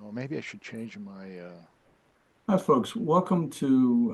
Oh, maybe I should change my. Hi, folks. Welcome to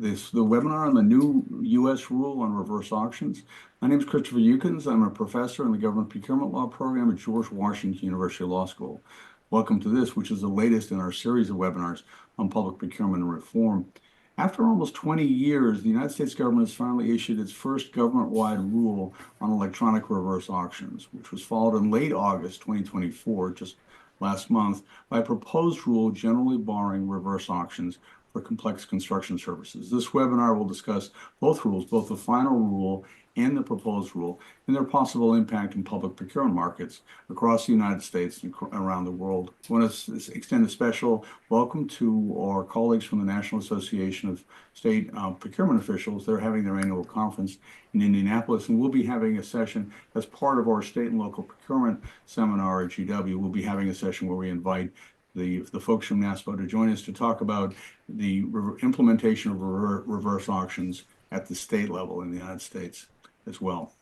the webinar on the new U.S. rule on reverse auctions. My name is Christopher Eukins. I'm a professor in the Government Procurement Law program at George Washington University Law School. Welcome to this, which is the latest in our series of webinars on public procurement and reform. After almost 20 years, the United States government has finally issued its first government-wide rule on electronic reverse auctions, which was followed in late August 2024, just last month, by a proposed rule generally barring reverse auctions for complex construction services. This webinar will discuss both rules, both the final rule and the proposed rule, and their possible impact in public procurement markets across the United States and around the world. I want to extend a special welcome to our colleagues from the National Association of State Procurement Officials. They're having their annual conference in Indianapolis, and we'll be having a session as part of our state and local procurement seminar at GW. We'll be having a session where we invite the folks from NASPO to join us to talk about the implementation of reverse auctions at the state level in the United States as well.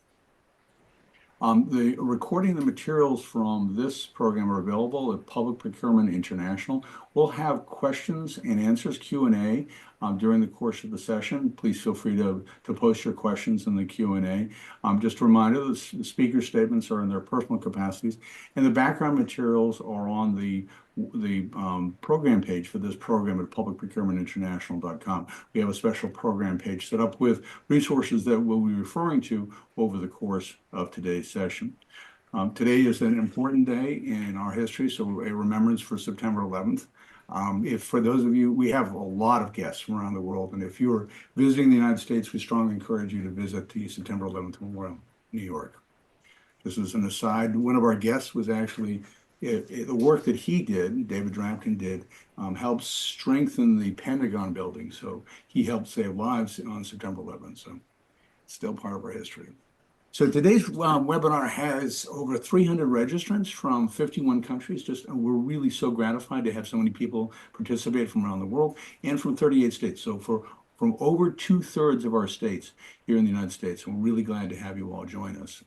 The recording the materials from this program are available at Public Procurement International. We'll have questions and answers, Q&A, during the course of the session. Please feel free to post your questions in the Q&A. Just a reminder, the speaker statements are in their personal capacities, and the background materials are on the program page for this program at publicprocurementinternational.com. We have a special program page set up with resources that we'll be referring to over the course of today's session. Today is an important day in our history, so a remembrance for September 11th. If for those of you, we have a lot of guests from around the world, and if you're visiting the United States, we strongly encourage you to visit the September 11th Memorial, New York. This is an aside. One of our guests was actually the work that he did, David Dramkin did, helped strengthen the Pentagon building. So he helped save lives on September 11th. So it's still part of our history. So today's webinar has over 300 registrants from 51 countries. We're really so gratified to have so many people participate from around the world and from 38 states. So from over 2/3 of our states here in the United States. We're really glad to have you all join us.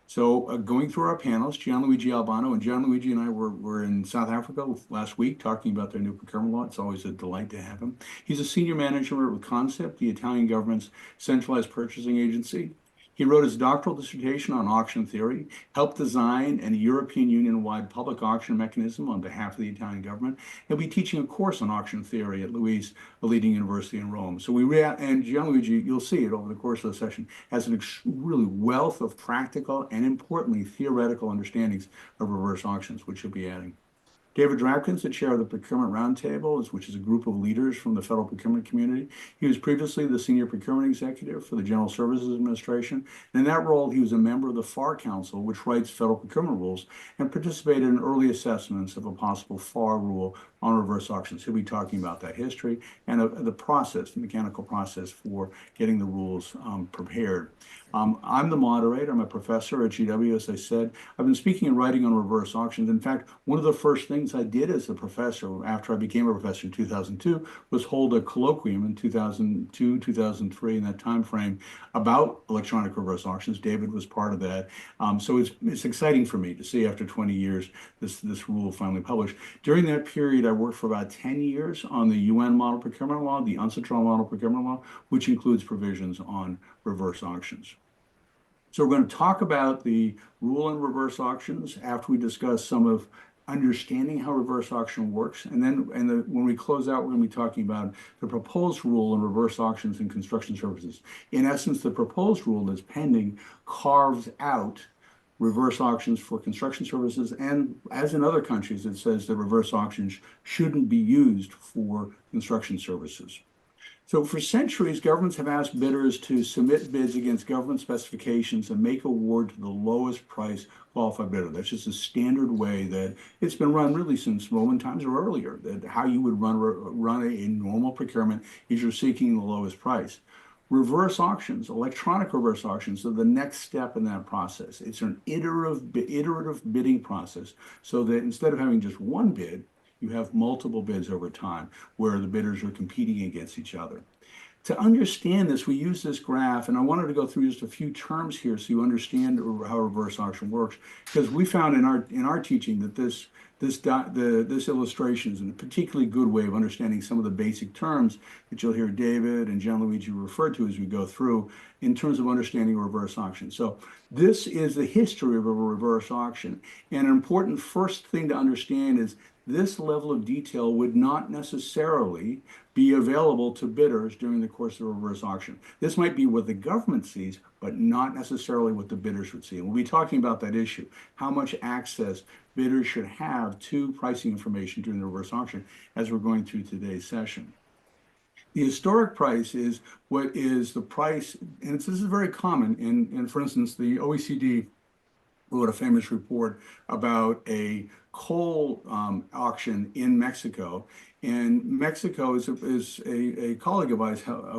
So going through our panels, Gianluigi Albano, and Gianluigi and I were in South Africa last week talking about their new procurement law. It's always a delight to have him. He's a senior manager with Concept, the Italian government's centralized purchasing agency. He wrote his doctoral dissertation on auction theory, helped design a European Union-wide public auction mechanism on behalf of the Italian government. He'll be teaching a course on auction theory at LUISS, a leading university in Rome. So and Gianluigi, you'll see it over the course of the session, has an really wealth of practical and importantly theoretical understandings of reverse auctions, which he'll be adding. David Dramkin, the chair of the Procurement Roundtable, which is a group of leaders from the federal procurement community. He was previously the senior procurement executive for the General Services Administration. And in that role, he was a member of the FAR Council, which writes federal procurement rules, and participated in early assessments of a possible FAR rule on reverse auctions. He'll be talking about that history and the process, the mechanical process for getting the rules prepared. I'm the moderator. I'm a professor at GW, as I said. I've been speaking and writing on reverse auctions. In fact, one of the first things I did as a professor after I became a professor in 2002 was hold a colloquium in 2002, 2003, in that time frame about electronic reverse auctions. David was part of that. So it's exciting for me to see after 20 years this rule finally published. During that period, I worked for about 10 years on the UN model procurement law, the UNCITRAL model procurement law, which includes provisions on reverse auctions. So we're going to talk about the rule on reverse auctions after we discuss some of understanding how reverse auction works. And then when we close out, we're going to be talking about the proposed rule on reverse auctions in construction services. In essence, the proposed rule that's pending carves out reverse auctions for construction services. And as in other countries, it says that reverse auctions shouldn't be used for construction services. So for centuries, governments have asked bidders to submit bids against government specifications and make award to the lowest price qualified bidder. That's just a standard way that it's been run really since Roman times or earlier, that how you would run a normal procurement is you're seeking the lowest price. Reverse auctions, electronic reverse auctions, are the next step in that process. It's an iterative bidding process so that instead of having just one bid, you have multiple bids over time where the bidders are competing against each other. To understand this, we use this graph, and I wanted to go through just a few terms here so you understand how reverse auction works, because we found in our teaching that this illustration is a particularly good way of understanding some of the basic terms that you'll hear David and Gianluigi refer to as we go through in terms of understanding a reverse auction. So this is the history of a reverse auction. And an important first thing to understand is this level of detail would not necessarily be available to bidders during the course of a reverse auction. This might be what the government sees, but not necessarily what the bidders would see. And we'll be talking about that issue, how much access bidders should have to pricing information during the reverse auction as we're going through today's session. The historic price is what is the price, and this is very common in, for instance, the OECD wrote a famous report about a coal auction in Mexico. And Mexico is a colleague of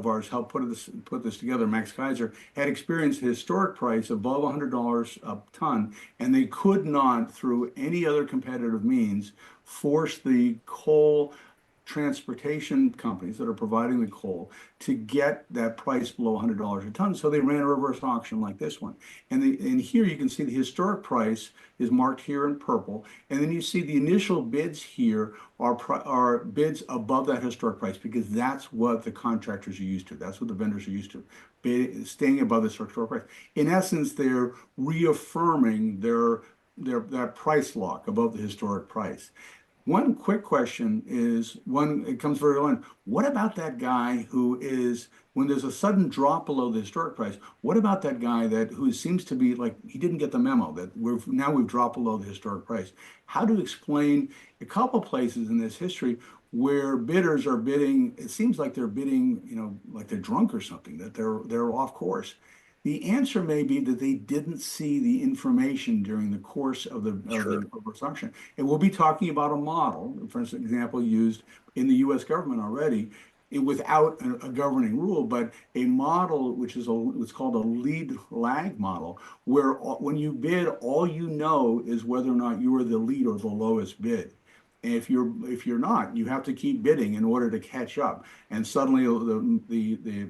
ours helped put this together. Max Kaiser had experienced a historic price above $100 a ton, and they could not, through any other competitive means, force the coal transportation companies that are providing the coal to get that price below $100 a ton. So they ran a reverse auction like this one. And here you can see the historic price is marked here in purple. And then you see the initial bids here are bids above that historic price, because that's what the contractors are used to. That's what the vendors are used to, staying above the historic price. In essence, they're reaffirming that price lock above the historic price. One quick question is, it comes very early on. What about that guy who is, when there's a sudden drop below the historic price, what about that guy who seems to be like, he didn't get the memo that we've dropped below the historic price? How to explain a couple places in this history where bidders are bidding, it seems like they're bidding, like they're drunk or something, that they're off course. The answer may be that they didn't see the information during the course of the reverse auction. And we'll be talking about a model, for example, used in the U.S. government already, without a governing rule, but a model which is what's called a lead lag model, where when you bid, all you know is whether or not you are the lead or the lowest bid. And if you're not, you have to keep bidding in order to catch up. And suddenly the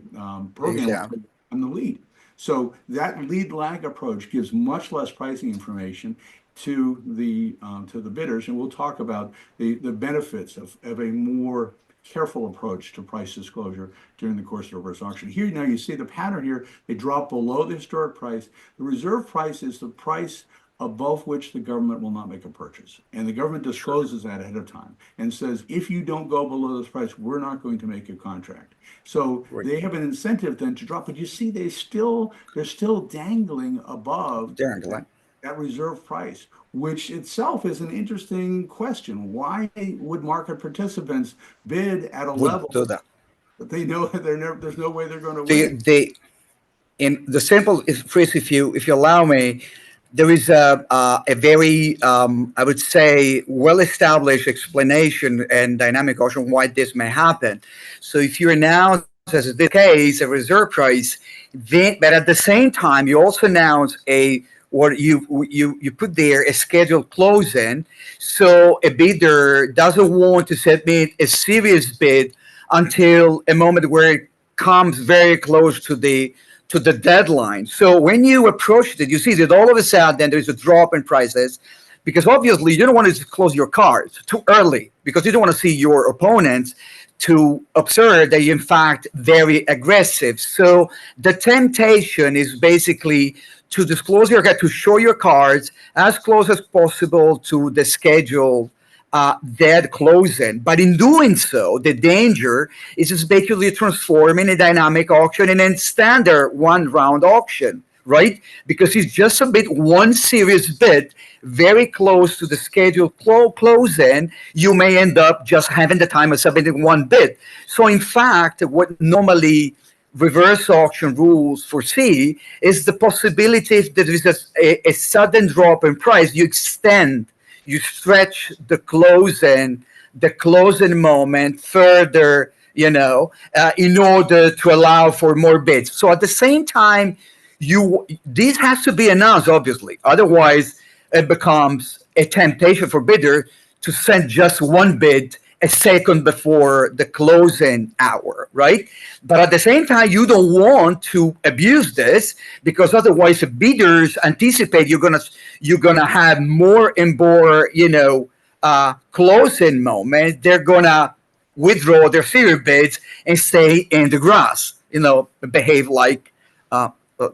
program will say, I'm the lead. So that lead lag approach gives much less pricing information to the bidders, and we'll talk about the benefits of a more careful approach to price disclosure during the course of a reverse auction. Here now you see the pattern here. They drop below the historic price. The reserve price is the price above which the government will not make a purchase. And the government discloses that ahead of time and says, if you don't go below this price, we're not going to make a contract. So they have an incentive then to drop, but you see they're still dangling above that reserve price, which itself is an interesting question. Why would market participants bid at a level that they know there's no way they're going to win? In the simple phrase, if you allow me, there is a very, I would say, well-established explanation and dynamic auction why this may happen. So if you announce, as in this case, a reserve price, but at the same time, you also announce you put there a scheduled closing. So a bidder doesn't want to submit a serious bid until a moment where it comes very close to the deadline. So when you approach it, you see that all of a sudden there's a drop in prices, because obviously you don't want to close your cards too early, because you don't want to see your opponents to observe that you're in fact very aggressive. So the temptation is basically to disclose your card, to show your cards as close as possible to the scheduled dead closing. But in doing so, the danger is it's basically transforming a dynamic auction in a standard one-round auction, right? Because you just submit one serious bid very close to the scheduled closing, you may end up just having the time of submitting one bid. So in fact, what normally reverse auction rules foresee is the possibility if there is a sudden drop in price, you stretch the closing moment further, in order to allow for more bids. So at the same time, this has to be announced, obviously. Otherwise, it becomes a temptation for bidder to send just one bid a second before the closing hour, right? But at the same time, you don't want to abuse this, because otherwise, if bidders anticipate you're gonna have more and more, closing moment, they're gonna withdraw their serial bids and stay in the grass. Behave like uh, uh,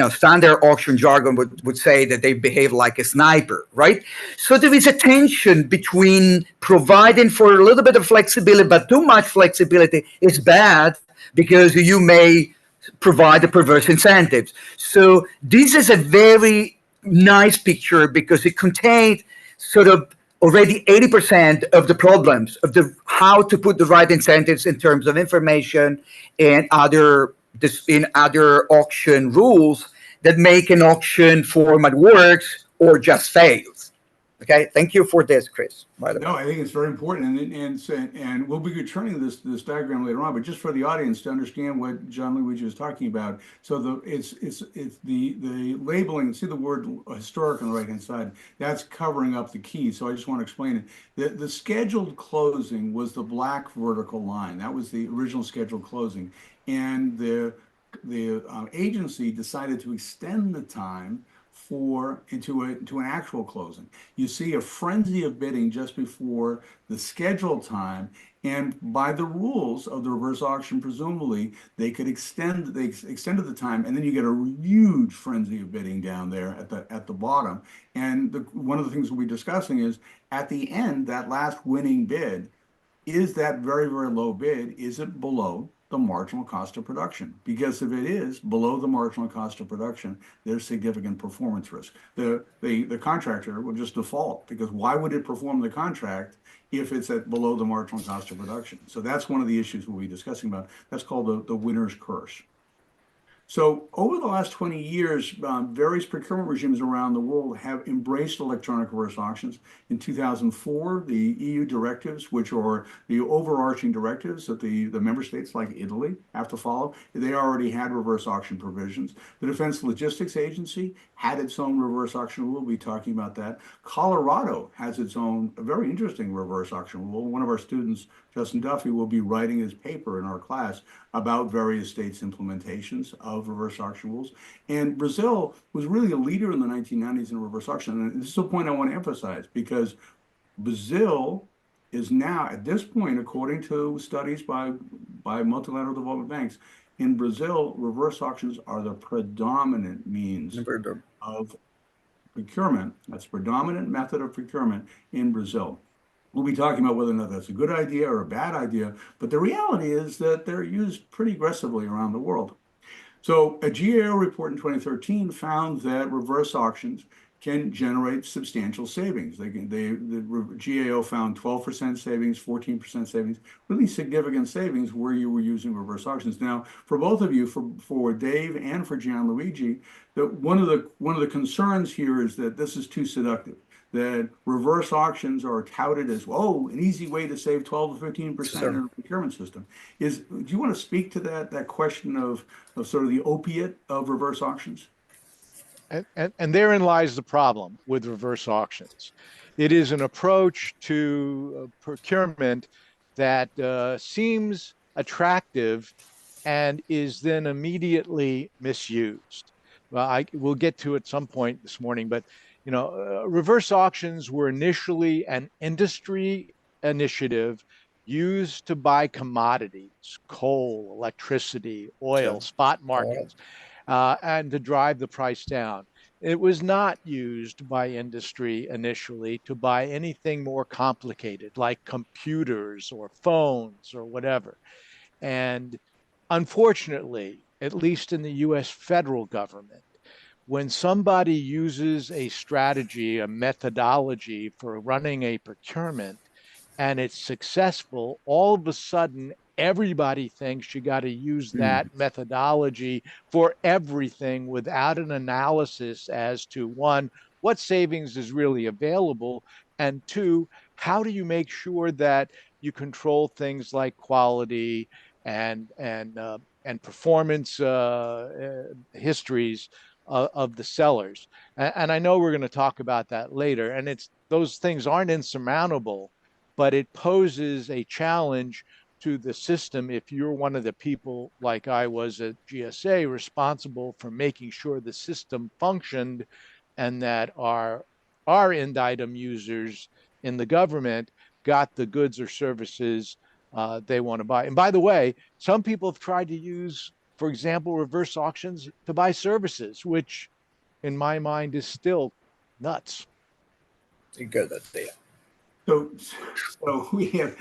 standard auction jargon would say that they behave like a sniper, right? So there is a tension between providing for a little bit of flexibility, but too much flexibility is bad because you may provide the perverse incentives. So this is a very nice picture because it contained sort of already 80% of the problems of the how to put the right incentives in terms of information and other auction rules that make an auction format works or just fails. Okay, thank you for this, Chris. By the way, No, I think it's very important, and we'll be returning to this diagram later on. But just for the audience to understand what John Luigi is talking about, so it's the labeling. See the word historic on the right hand side. That's covering up the key. So I just want to explain it. The scheduled closing was the black vertical line. That was the original scheduled closing, and the agency decided to extend the time into an actual closing. You see a frenzy of bidding just before the scheduled time, and by the rules of the reverse auction, presumably they extended the time, and then you get a huge frenzy of bidding down there at the bottom. And one of the things we'll be discussing is at the end, that last winning bid, is that very, very low bid, is it below the marginal cost of production? Because if it is below the marginal cost of production, there's significant performance risk. The contractor will just default, because why would it perform the contract if it's at below the marginal cost of production? So that's one of the issues we'll be discussing about. That's called the winner's curse. So over the last 20 years, various procurement regimes around the world have embraced electronic reverse auctions. In 2004, the EU directives, which are the overarching directives that the member states like Italy have to follow, they already had reverse auction provisions. The Defense Logistics Agency had its own reverse auction rule. We'll be talking about that. Colorado has its own very interesting reverse auction rule. One of our students, Justin Duffy, will be writing his paper in our class about various states' implementations of reverse auction rules. And Brazil was really a leader in the 1990s in reverse auction. And this is a point I want to emphasize, because Brazil is now, at this point, according to studies by multilateral development banks, in Brazil, reverse auctions are the predominant means of procurement. That's predominant method of procurement in Brazil. We'll be talking about whether or not that's a good idea or a bad idea, but the reality is that they're used pretty aggressively around the world. So a GAO report in 2013 found that reverse auctions can generate substantial savings. The GAO found 12% savings, 14% savings, really significant savings where you were using reverse auctions. Now, for both of you, for Dave and for Gianluigi, one of the concerns here is that this is too seductive. That reverse auctions are touted as, an easy way to save 12 to 15% in a procurement system. Do you want to speak to that question of sort of the opiate of reverse auctions? And therein lies the problem with reverse auctions. It is an approach to procurement that seems attractive and is then immediately misused. Well, we'll get to it at some point this morning, but reverse auctions were initially an industry initiative used to buy commodities, coal, electricity, oil, spot markets, and to drive the price down. It was not used by industry initially to buy anything more complicated, like computers or phones or whatever. And unfortunately, at least in the US federal government, when somebody uses a strategy, a methodology for running a procurement, and it's successful, all of a sudden, everybody thinks you got to use that methodology for everything without an analysis as to, one, what savings is really available, and two, how do you make sure that you control things like quality and performance histories of the sellers. And I know we're going to talk about that later. And those things aren't insurmountable, but it poses a challenge to the system if you're one of the people, like I was at GSA, responsible for making sure the system functioned and that our end item users in the government got the goods or services they want to buy. And by the way, some people have tried to use, for example, reverse auctions to buy services, which in my mind is still nuts. Good idea. So we have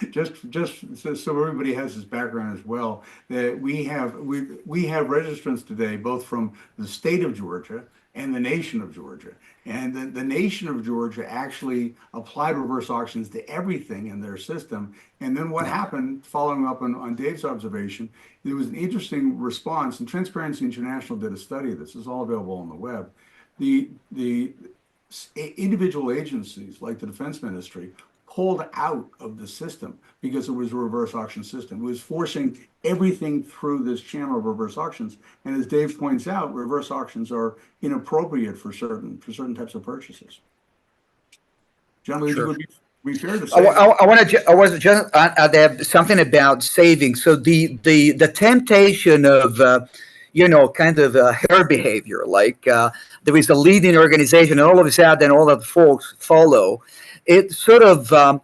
so everybody has this background as well, that we have registrants today, both from the state of Georgia and the nation of Georgia. And the nation of Georgia actually applied reverse auctions to everything in their system. And then what happened, following up on Dave's observation, there was an interesting response, and Transparency International did a study of this. It's all available on the web. The individual agencies like the Defense Ministry pulled out of the system because it was a reverse auction system. It was forcing everything through this channel of reverse auctions. And as Dave points out, reverse auctions are inappropriate for certain types of purchases. John Lee, Sure. would be fair to I, say. I was just there something about saving. So the temptation of kind of her behavior, like there is a leading organization, and all of a sudden all of the folks follow. It sort of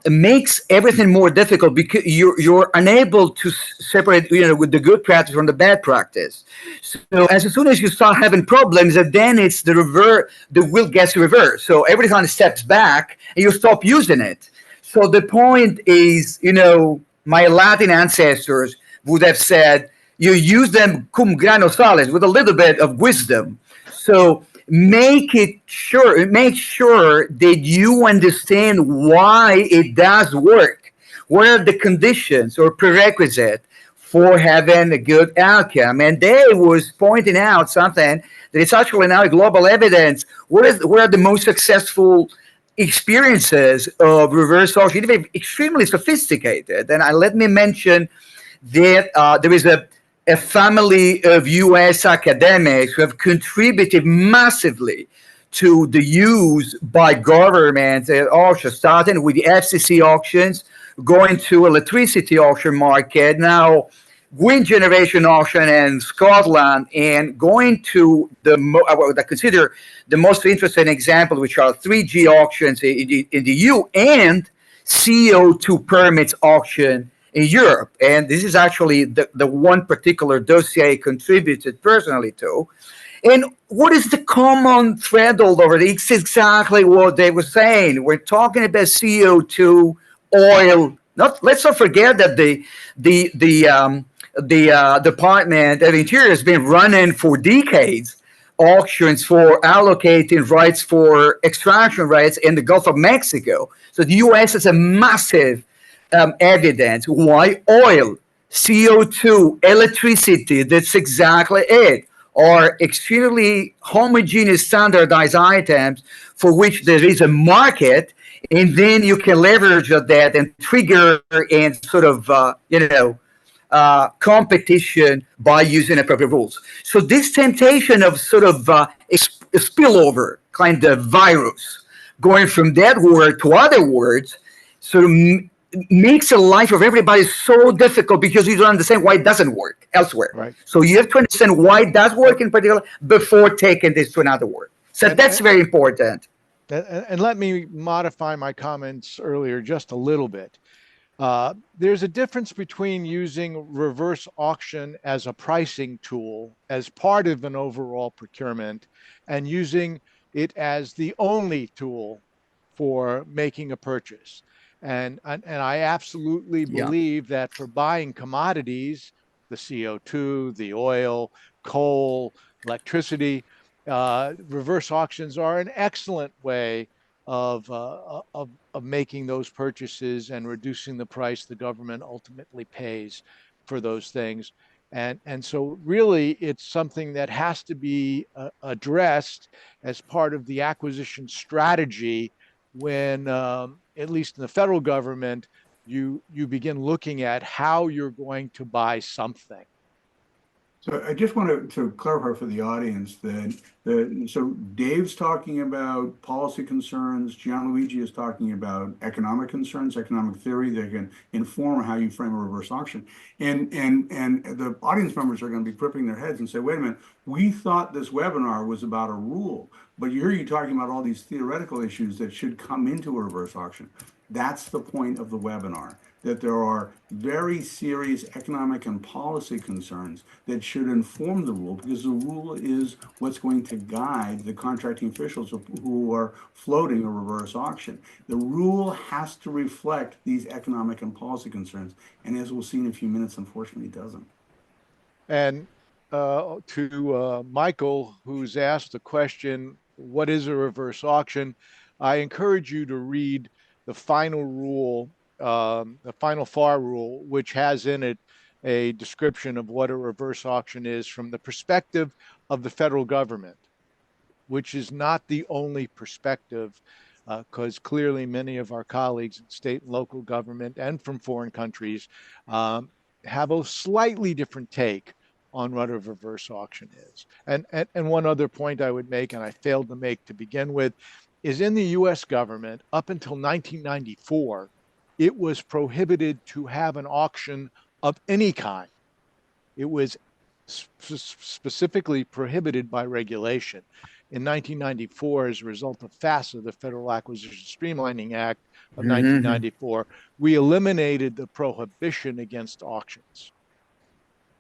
makes everything more difficult because you're unable to separate with the good practice from the bad practice. So as soon as you start having problems, then it's the wheel gets reversed. So every time it steps back, and you stop using it. So the point is, my Latin ancestors would have said, you use them cum grano salis, with a little bit of wisdom. So make sure that you understand why it does work. What are the conditions or prerequisite for having a good outcome? And Dave was pointing out something that it's actually now global evidence. What are the most successful experiences of reverse auction, even extremely sophisticated? And let me mention that there is a family of U.S. academics who have contributed massively to the use by governments at auctions, starting with the FCC auctions, going to electricity auction market, now wind generation auction in Scotland, and going to what I consider the most interesting example, which are 3G auctions in the EU and CO2 permits auction in Europe. And this is actually the one particular dossier I contributed personally to. And what is the common thread all over it? It's exactly what they were saying. We're talking about CO2, oil. Let's not forget that the Department of Interior has been running for decades auctions for allocating rights for extraction rights in the Gulf of Mexico. So the U.S. has a massive evidence. Why? Oil, CO2, electricity, that's exactly it, are extremely homogeneous standardized items for which there is a market, and then you can leverage that and trigger and sort of, competition by using appropriate rules. So this temptation of sort of a spillover kind of virus, going from that word to other words, sort of makes the life of everybody so difficult because you don't understand why it doesn't work elsewhere. Right. So you have to understand why it does work in particular before taking this to another word. So that's very important. And let me modify my comments earlier just a little bit. There's a difference between using reverse auction as a pricing tool as part of an overall procurement and using it as the only tool for making a purchase. And I absolutely believe that for buying commodities, the CO2, the oil, coal, electricity, reverse auctions are an excellent way of making those purchases and reducing the price the government ultimately pays for those things. And so really it's something that has to be addressed as part of the acquisition strategy when, at least in the federal government, you begin looking at how you're going to buy something. So I just wanted to clarify for the audience so Dave's talking about policy concerns, Gianluigi is talking about economic concerns, economic theory that can inform how you frame a reverse auction. And the audience members are going to be gripping their heads and say, wait a minute, we thought this webinar was about a rule, but here you're talking about all these theoretical issues that should come into a reverse auction. That's the point of the webinar, that there are very serious economic and policy concerns that should inform the rule, because the rule is what's going to guide the contracting officials who are floating a reverse auction. The rule has to reflect these economic and policy concerns, and as we'll see in a few minutes, unfortunately, it doesn't. And to Michael, who's asked the question, what is a reverse auction? I encourage you to read the final rule, the final FAR rule, which has in it a description of what a reverse auction is from the perspective of the federal government, which is not the only perspective, because clearly many of our colleagues in state and local government and from foreign countries have a slightly different take on what a reverse auction is. And one other point I would make, and I failed to make to begin with, is in the US government, up until 1994, it was prohibited to have an auction of any kind. It was specifically prohibited by regulation. In 1994, as a result of FASA, the Federal Acquisition Streamlining Act of 1994, we eliminated the prohibition against auctions.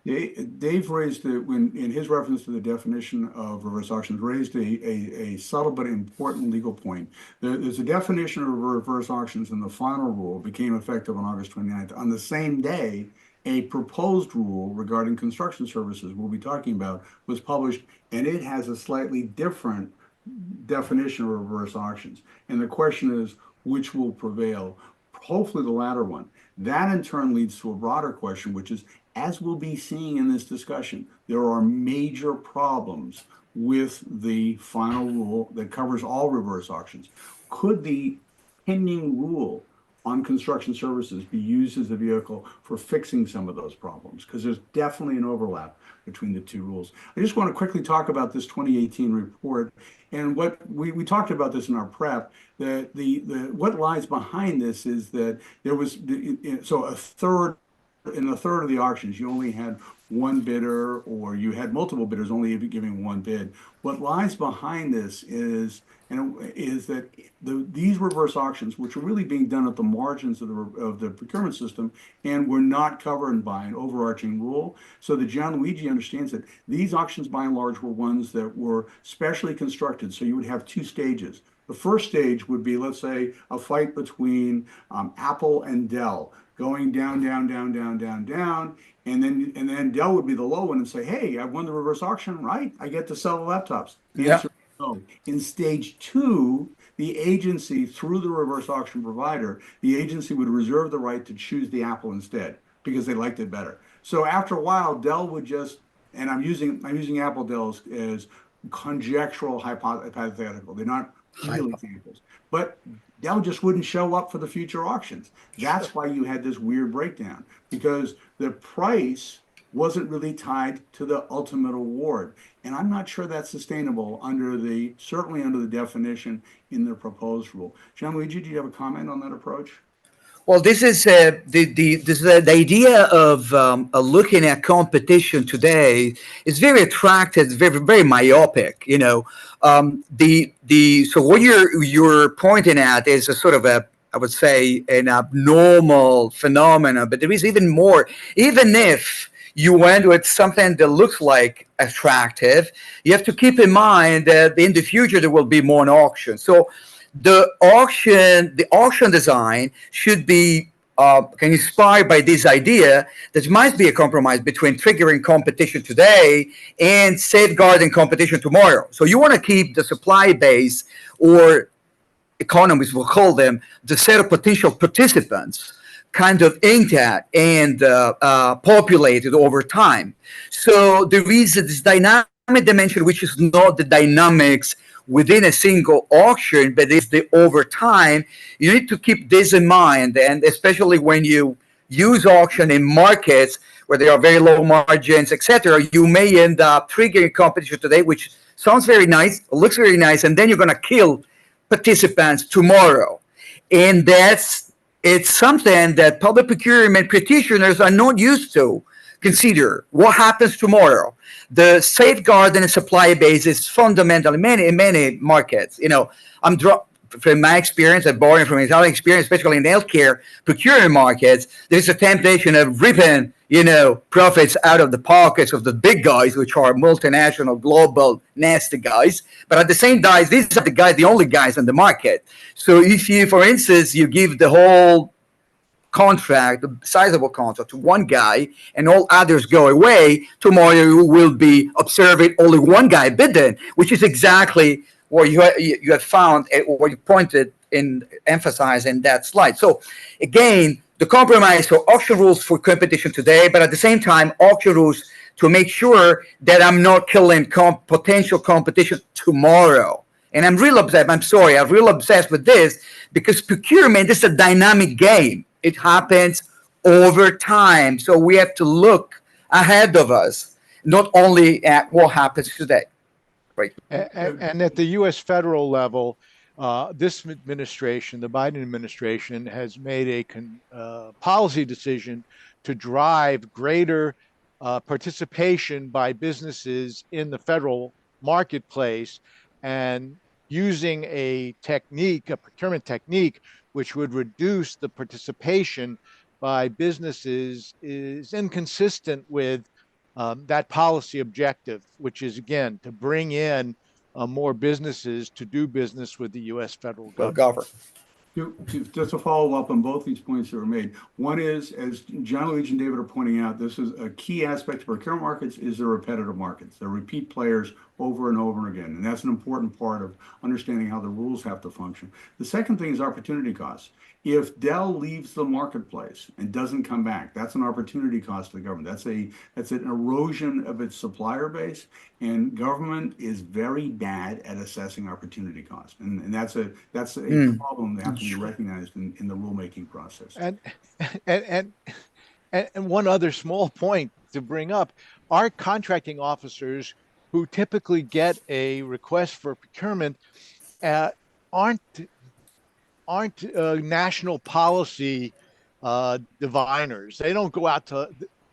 Dave raised in his reference to the definition of reverse auctions, raised a subtle but important legal point. There's a definition of reverse auctions in the final rule, became effective on August 29th. On the same day, a proposed rule regarding construction services we'll be talking about was published, and it has a slightly different definition of reverse auctions. And the question is, which will prevail? Hopefully the latter one. That in turn leads to a broader question, which is, as we'll be seeing in this discussion, there are major problems with the final rule that covers all reverse auctions. Could the pending rule on construction services be used as a vehicle for fixing some of those problems? Because there's definitely an overlap between the two rules. I just want to quickly talk about this 2018 report, and what we talked about this in our prep, that what lies behind this is that there was, so in a third of the auctions, you only had one bidder, or you had multiple bidders only giving one bid. What lies behind this is that these reverse auctions, which are really being done at the margins of the procurement system, and were not governed by an overarching rule. So that Gianluigi understands that these auctions, by and large, were ones that were specially constructed. So you would have two stages. The first stage would be, let's say, a fight between Apple and Dell, going down, and then Dell would be the low one and say, hey, I won the reverse auction, right? I get to sell the laptops. The answer is no. In stage two, the agency, through the reverse auction provider, the agency would reserve the right to choose the Apple instead because they liked it better. So after a while, Dell would just, and I'm using Apple Dell as conjectural hypothetical. They're not real examples, but Dell just wouldn't show up for the future auctions. That's why you had this weird breakdown, because the price wasn't really tied to the ultimate award. And I'm not sure that's sustainable certainly under the definition in the proposed rule. Gianluigi, do you have a comment on that approach? Well, this is the idea of looking at competition today is very attractive, very myopic. You know, so what you're pointing at is a sort of I would say, an abnormal phenomenon. But there is even more. Even if you went with something that looks like attractive, you have to keep in mind that in the future there will be more an auction. So the auction design should be inspired by this idea that there might be a compromise between triggering competition today and safeguarding competition tomorrow. So you want to keep the supply base, or economists will call them, the set of potential participants, kind of intact and populated over time. So there is this dynamic dimension, which is not the dynamics within a single auction, but it's the over time. You need to keep this in mind, and especially when you use auction in markets where there are very low margins, etc., you may end up triggering competition today, which sounds very nice, looks very nice, and then you're going to kill participants tomorrow. And it's something that public procurement practitioners are not used to consider. What happens tomorrow? The safeguard and supply base is fundamental in many markets. From my experience, I'm borrowing from Italian experience, especially in healthcare procurement markets, there's a temptation of ripping, profits out of the pockets of the big guys, which are multinational, global, nasty guys. But at the same time, these are the only guys in the market. So if you, for instance, you give the whole contract, a sizable contract, to one guy and all others go away, tomorrow you will be observing only one guy bidding, which is exactly what you have found, what you pointed in emphasizing that slide. So again, the compromise for auction rules for competition today, but at the same time, auction rules to make sure that I'm not killing potential competition tomorrow. And I'm real upset. I'm sorry. I'm real obsessed with this because procurement is a dynamic game. It happens over time. So we have to look ahead of us, not only at what happens today. Right. And at the U.S. federal level, this administration, the Biden administration, has made a policy decision to drive greater participation by businesses in the federal marketplace, and using a procurement technique, which would reduce the participation by businesses, is inconsistent with that policy objective, which is, again, to bring in more businesses to do business with the U.S. federal government. Just to follow up on both these points that were made. One is, as John, Luigi, and David are pointing out, this is a key aspect of procurement markets is the repetitive markets. They're repeat players over and over again. And that's an important part of understanding how the rules have to function. The second thing is opportunity costs. If Dell leaves the marketplace and doesn't come back, that's an opportunity cost to the government. That's an erosion of its supplier base, and government is very bad at assessing opportunity costs, and that's a problem that has to be recognized in the rulemaking process. And one other small point to bring up: our contracting officers, who typically get a request for procurement, aren't national policy diviners. They don't go out to.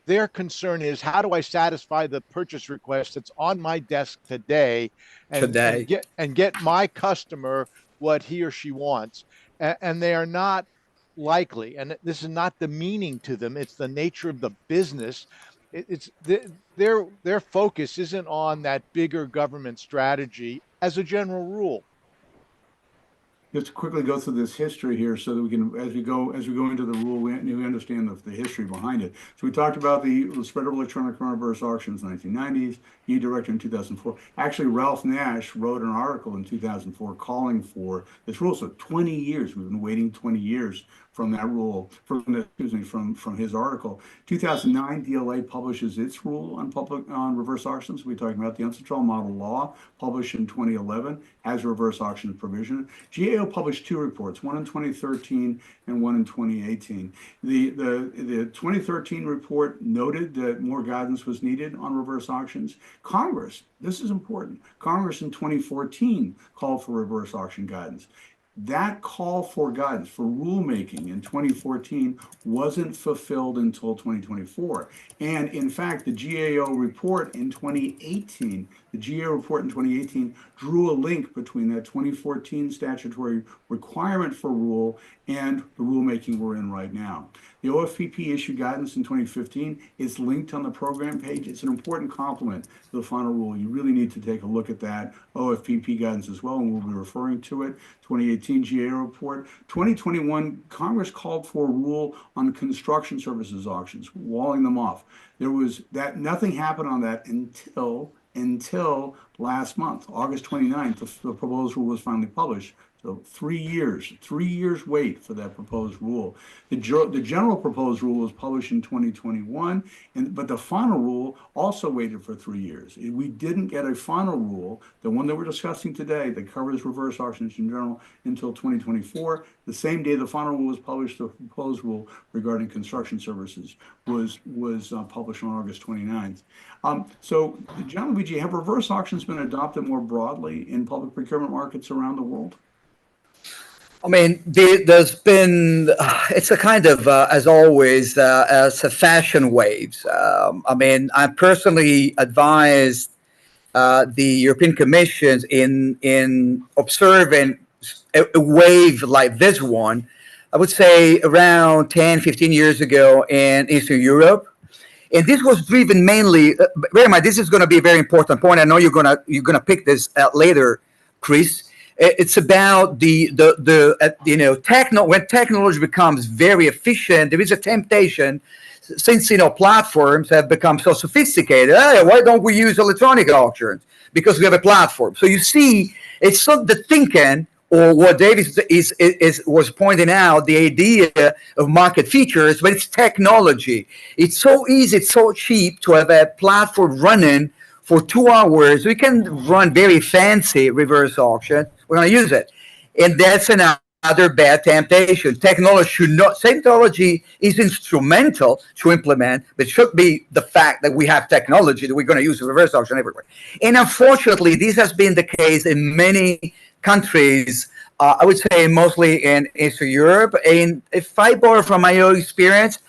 Their concern is, how do I satisfy the purchase request that's on my desk today, and get my customer what he or she wants? And they are not likely, and this is not demeaning to them, it's the nature of the business. Their focus isn't on that bigger government strategy as a general rule. Just to quickly go through this history here, so that we can, as we go into the rule, we understand the history behind it. So we talked about the spread of electronic reverse auctions in the 1990s. E-Director in 2004. Actually, Ralph Nash wrote an article in 2004 calling for this rule. So 20 years, we've been waiting 20 years from that rule, from his article. 2009, DLA publishes its rule on reverse auctions. We're talking about the UNCITRAL model law, published in 2011, has reverse auction provision. GAO published two reports, one in 2013 and one in 2018. The 2013 report noted that more guidance was needed on reverse auctions. Congress, this is important, Congress in 2014 called for reverse auction guidance. That call for guidance for rulemaking in 2014 wasn't fulfilled until 2024. And in fact, the GAO report in 2018, drew a link between that 2014 statutory requirement for rule and the rulemaking we're in right now. The OFPP issued guidance in 2015. It's linked on the program page. It's an important complement to the final rule. You really need to take a look at that OFPP guidance as well, and we'll be referring to it. 2018 GAO report. 2021, Congress called for a rule on construction services auctions, walling them off. There was that, nothing happened on that until last month, August 29th, the proposed rule was finally published. So 3 years wait for that proposed rule. The general proposed rule was published in 2021, but the final rule also waited for 3 years. We didn't get a final rule, the one that we're discussing today, that covers reverse auctions in general, until 2024. The same day the final rule was published, the proposed rule regarding construction services was published on August 29th. So, John Luigi, have reverse auctions been adopted more broadly in public procurement markets around the world? I mean, there's been, it's a kind of, as always, it's a fashion waves. I mean, I personally advised the European Commission in observing a wave like this one, I would say around 10, 15 years ago in Eastern Europe. And this was driven mainly, bear in mind, this is going to be a very important point. I know you're gonna pick this later, Chris. It's about the when technology becomes very efficient, there is a temptation, since platforms have become so sophisticated. Hey, why don't we use electronic auctions? Because we have a platform. So you see, it's not the thinking, or what David was pointing out, the idea of market features, but it's technology. It's so easy, it's so cheap to have a platform running for 2 hours. We can run very fancy reverse auction. We're going to use it. And that's another bad temptation. Technology is instrumental to implement, but it should be the fact that we have technology that we're going to use reverse auction everywhere. And unfortunately, this has been the case in many countries, I would say mostly in Eastern Europe. And if I borrow from my own experience,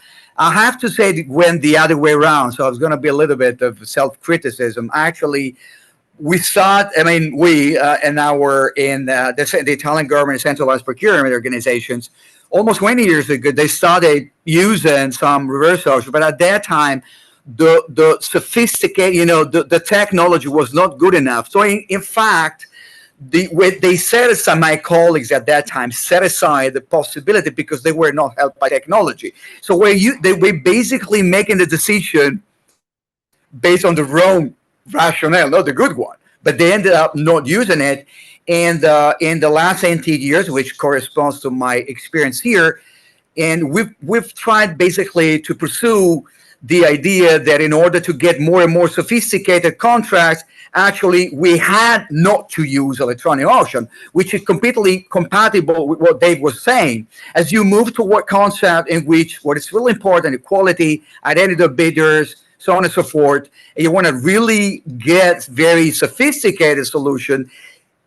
I have to say it went the other way around. So it's going to be a little bit of self-criticism. Actually, we thought, I mean, the Italian government centralized procurement organizations, almost 20 years ago, they started using some reverse auction. But at that time, the sophisticated, the technology was not good enough. So in fact, they set aside, my colleagues at that time set aside the possibility because they were not helped by technology. So they were basically making the decision based on the wrong rationale, not the good one, but they ended up not using it. And in the last 18 years, which corresponds to my experience here, and we've tried basically to pursue the idea that in order to get more and more sophisticated contracts, actually we had not to use electronic auction, which is completely compatible with what Dave was saying. As you move toward concept in which what is really important, equality, identity of bidders, so on and so forth, and you want to really get very sophisticated solution,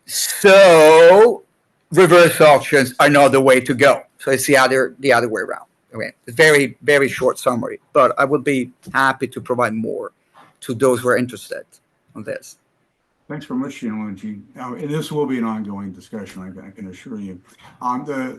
so reverse auctions are not the way to go. So it's the other way around. Okay, very, very short summary, but I would be happy to provide more to those who are interested on this. Thanks very much, Gianluigi. And this will be an ongoing discussion, I can assure you.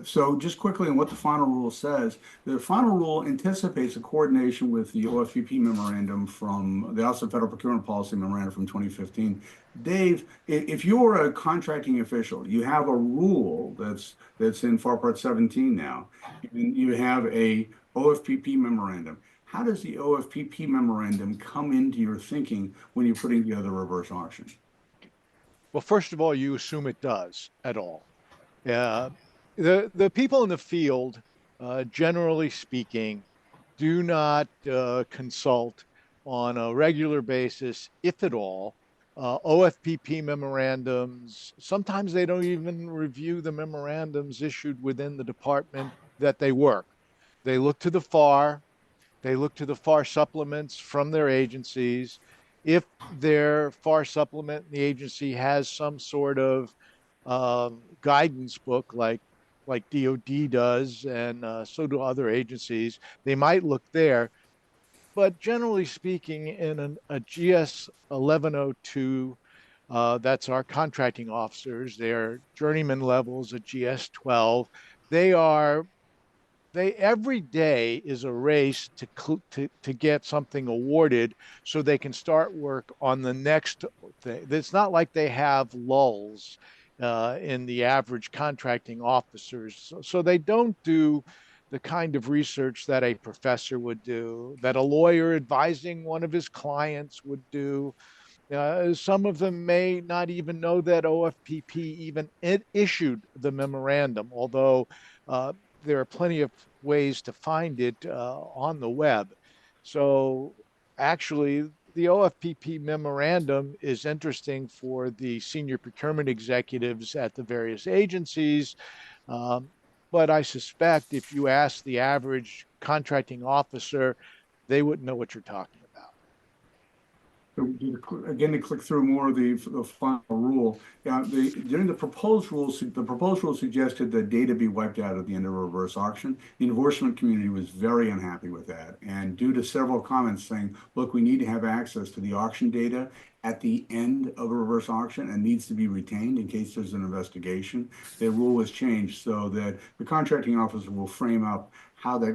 So just quickly on what the final rule says, the final rule anticipates a coordination with the OFPP memorandum from the Office of Federal Procurement Policy memorandum from 2015. Dave, if you're a contracting official, you have a rule that's in FAR Part 17 now, and you have a OFPP memorandum. How does the OFPP memorandum come into your thinking when you're putting together reverse auctions? Well, first of all, you assume it does at all. The people in the field, generally speaking, do not consult on a regular basis, if at all, OFPP memorandums. Sometimes they don't even review the memorandums issued within the department that they work. They look to the FAR. They look to the FAR supplements from their agencies. If their FAR supplement in the agency has some sort of guidance book like DOD does, and so do other agencies, they might look there. But generally speaking, in a GS 1102, that's our contracting officers, their journeyman levels at GS 12, every day is a race to get something awarded so they can start work on the next thing. It's not like they have lulls in the average contracting officers. So they don't do the kind of research that a professor would do, that a lawyer advising one of his clients would do. Some of them may not even know that OFPP even issued the memorandum, although there are plenty of ways to find it on the web. So actually, the OFPP memorandum is interesting for the senior procurement executives at the various agencies. Um, but I suspect if you ask the average contracting officer, they wouldn't know what you're talking about. Again, to click through more of the final rule, during the proposed rules, the proposed rule suggested that data be wiped out at the end of a reverse auction. The enforcement community was very unhappy with that. And due to several comments saying, look, we need to have access to the auction data at the end of a reverse auction and needs to be retained in case there's an investigation, the rule was changed so that the contracting officer will frame up how the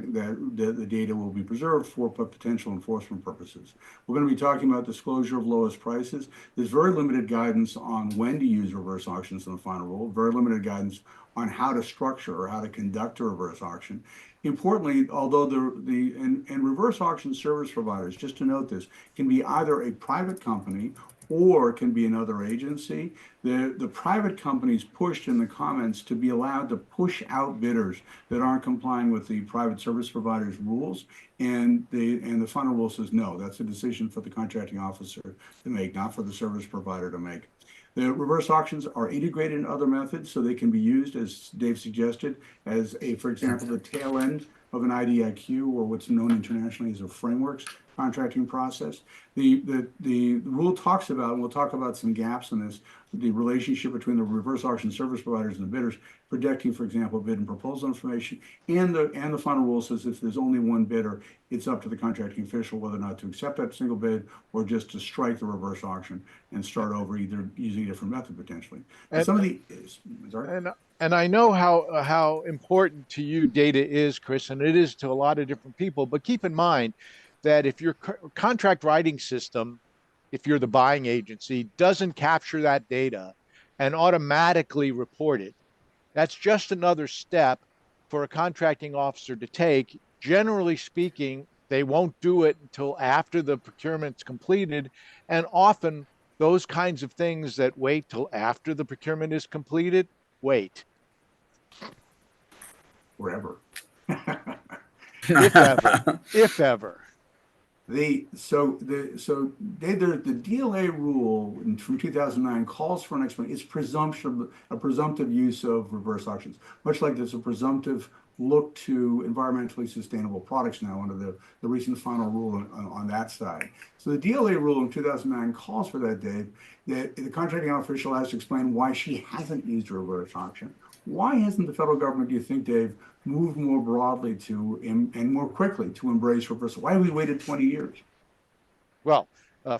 data will be preserved for potential enforcement purposes. We're going to be talking about disclosure of lowest prices. There's very limited guidance on when to use reverse auctions in the final rule, very limited guidance on how to structure or how to conduct a reverse auction. Importantly, although and reverse auction service providers, just to note this, can be either a private company or can be another agency. The private companies pushed in the comments to be allowed to push out bidders that aren't complying with the private service provider's rules. And the final rule says, no, that's a decision for the contracting officer to make, not for the service provider to make. The reverse auctions are integrated in other methods, so they can be used, as Dave suggested, as for example, the tail end of an IDIQ, or what's known internationally as a frameworks contracting process. The rule talks about, and we'll talk about some gaps in this, the relationship between the reverse auction service providers and the bidders, protecting, for example, bid and proposal information. And the final rule says if there's only one bidder, it's up to the contracting official whether or not to accept that single bid or just to strike the reverse auction and start over, either using a different method potentially. And some of the, sorry? And I know how important to you data is, Chris, and it is to a lot of different people. But keep in mind that if your contract writing system, if you're the buying agency, doesn't capture that data and automatically report it, that's just another step for a contracting officer to take. Generally speaking, they won't do it until after the procurement's completed. And often those kinds of things that wait till after the procurement is completed, wait. Forever. If ever. If ever. The DLA rule from 2009 calls for an explanation. It's a presumptive use of reverse auctions, much like there's a presumptive look to environmentally sustainable products now under the recent final rule on that side. So the DLA rule in 2009 calls for that, Dave, that the contracting official has to explain why she hasn't used a reverse auction. Why hasn't the federal government, do you think, Dave, moved more broadly to and more quickly to embrace reversal? Why have we waited 20 years? Well,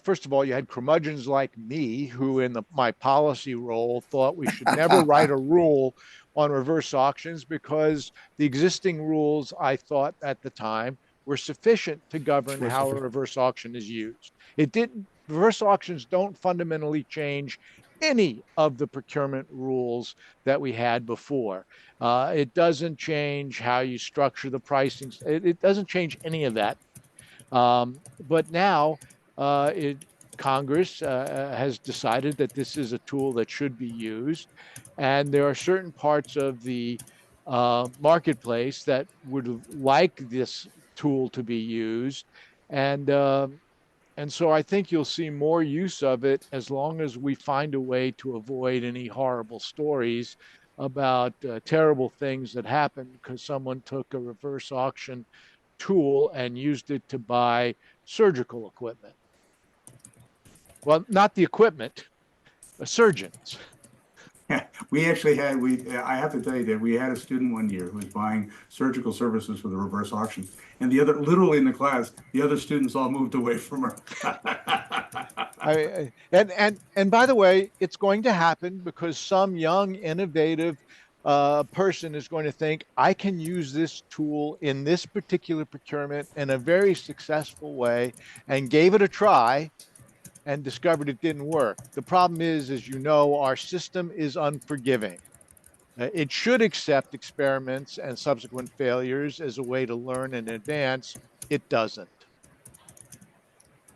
first of all, you had curmudgeons like me who, in my policy role, thought we should never write a rule on reverse auctions because the existing rules, I thought at the time, were sufficient to govern how a reverse auction is used. It didn't. Reverse auctions don't fundamentally change any of the procurement rules that we had before. It doesn't change how you structure the pricing. It doesn't change any of that. But now Congress has decided that this is a tool that should be used. And there are certain parts of the marketplace that would like this tool to be used. And so I think you'll see more use of it as long as we find a way to avoid any horrible stories about terrible things that happened because someone took a reverse auction tool and used it to buy surgical equipment. Well, not the equipment, surgeons. We actually had, I have to tell you that we had a student one year who was buying surgical services for the reverse auction. And literally in the class, the other students all moved away from her. And by the way, it's going to happen because some young, innovative person is going to think, I can use this tool in this particular procurement in a very successful way, and gave it a try and discovered it didn't work. The problem is, as you know, our system is unforgiving. It should accept experiments and subsequent failures as a way to learn and advance. It doesn't.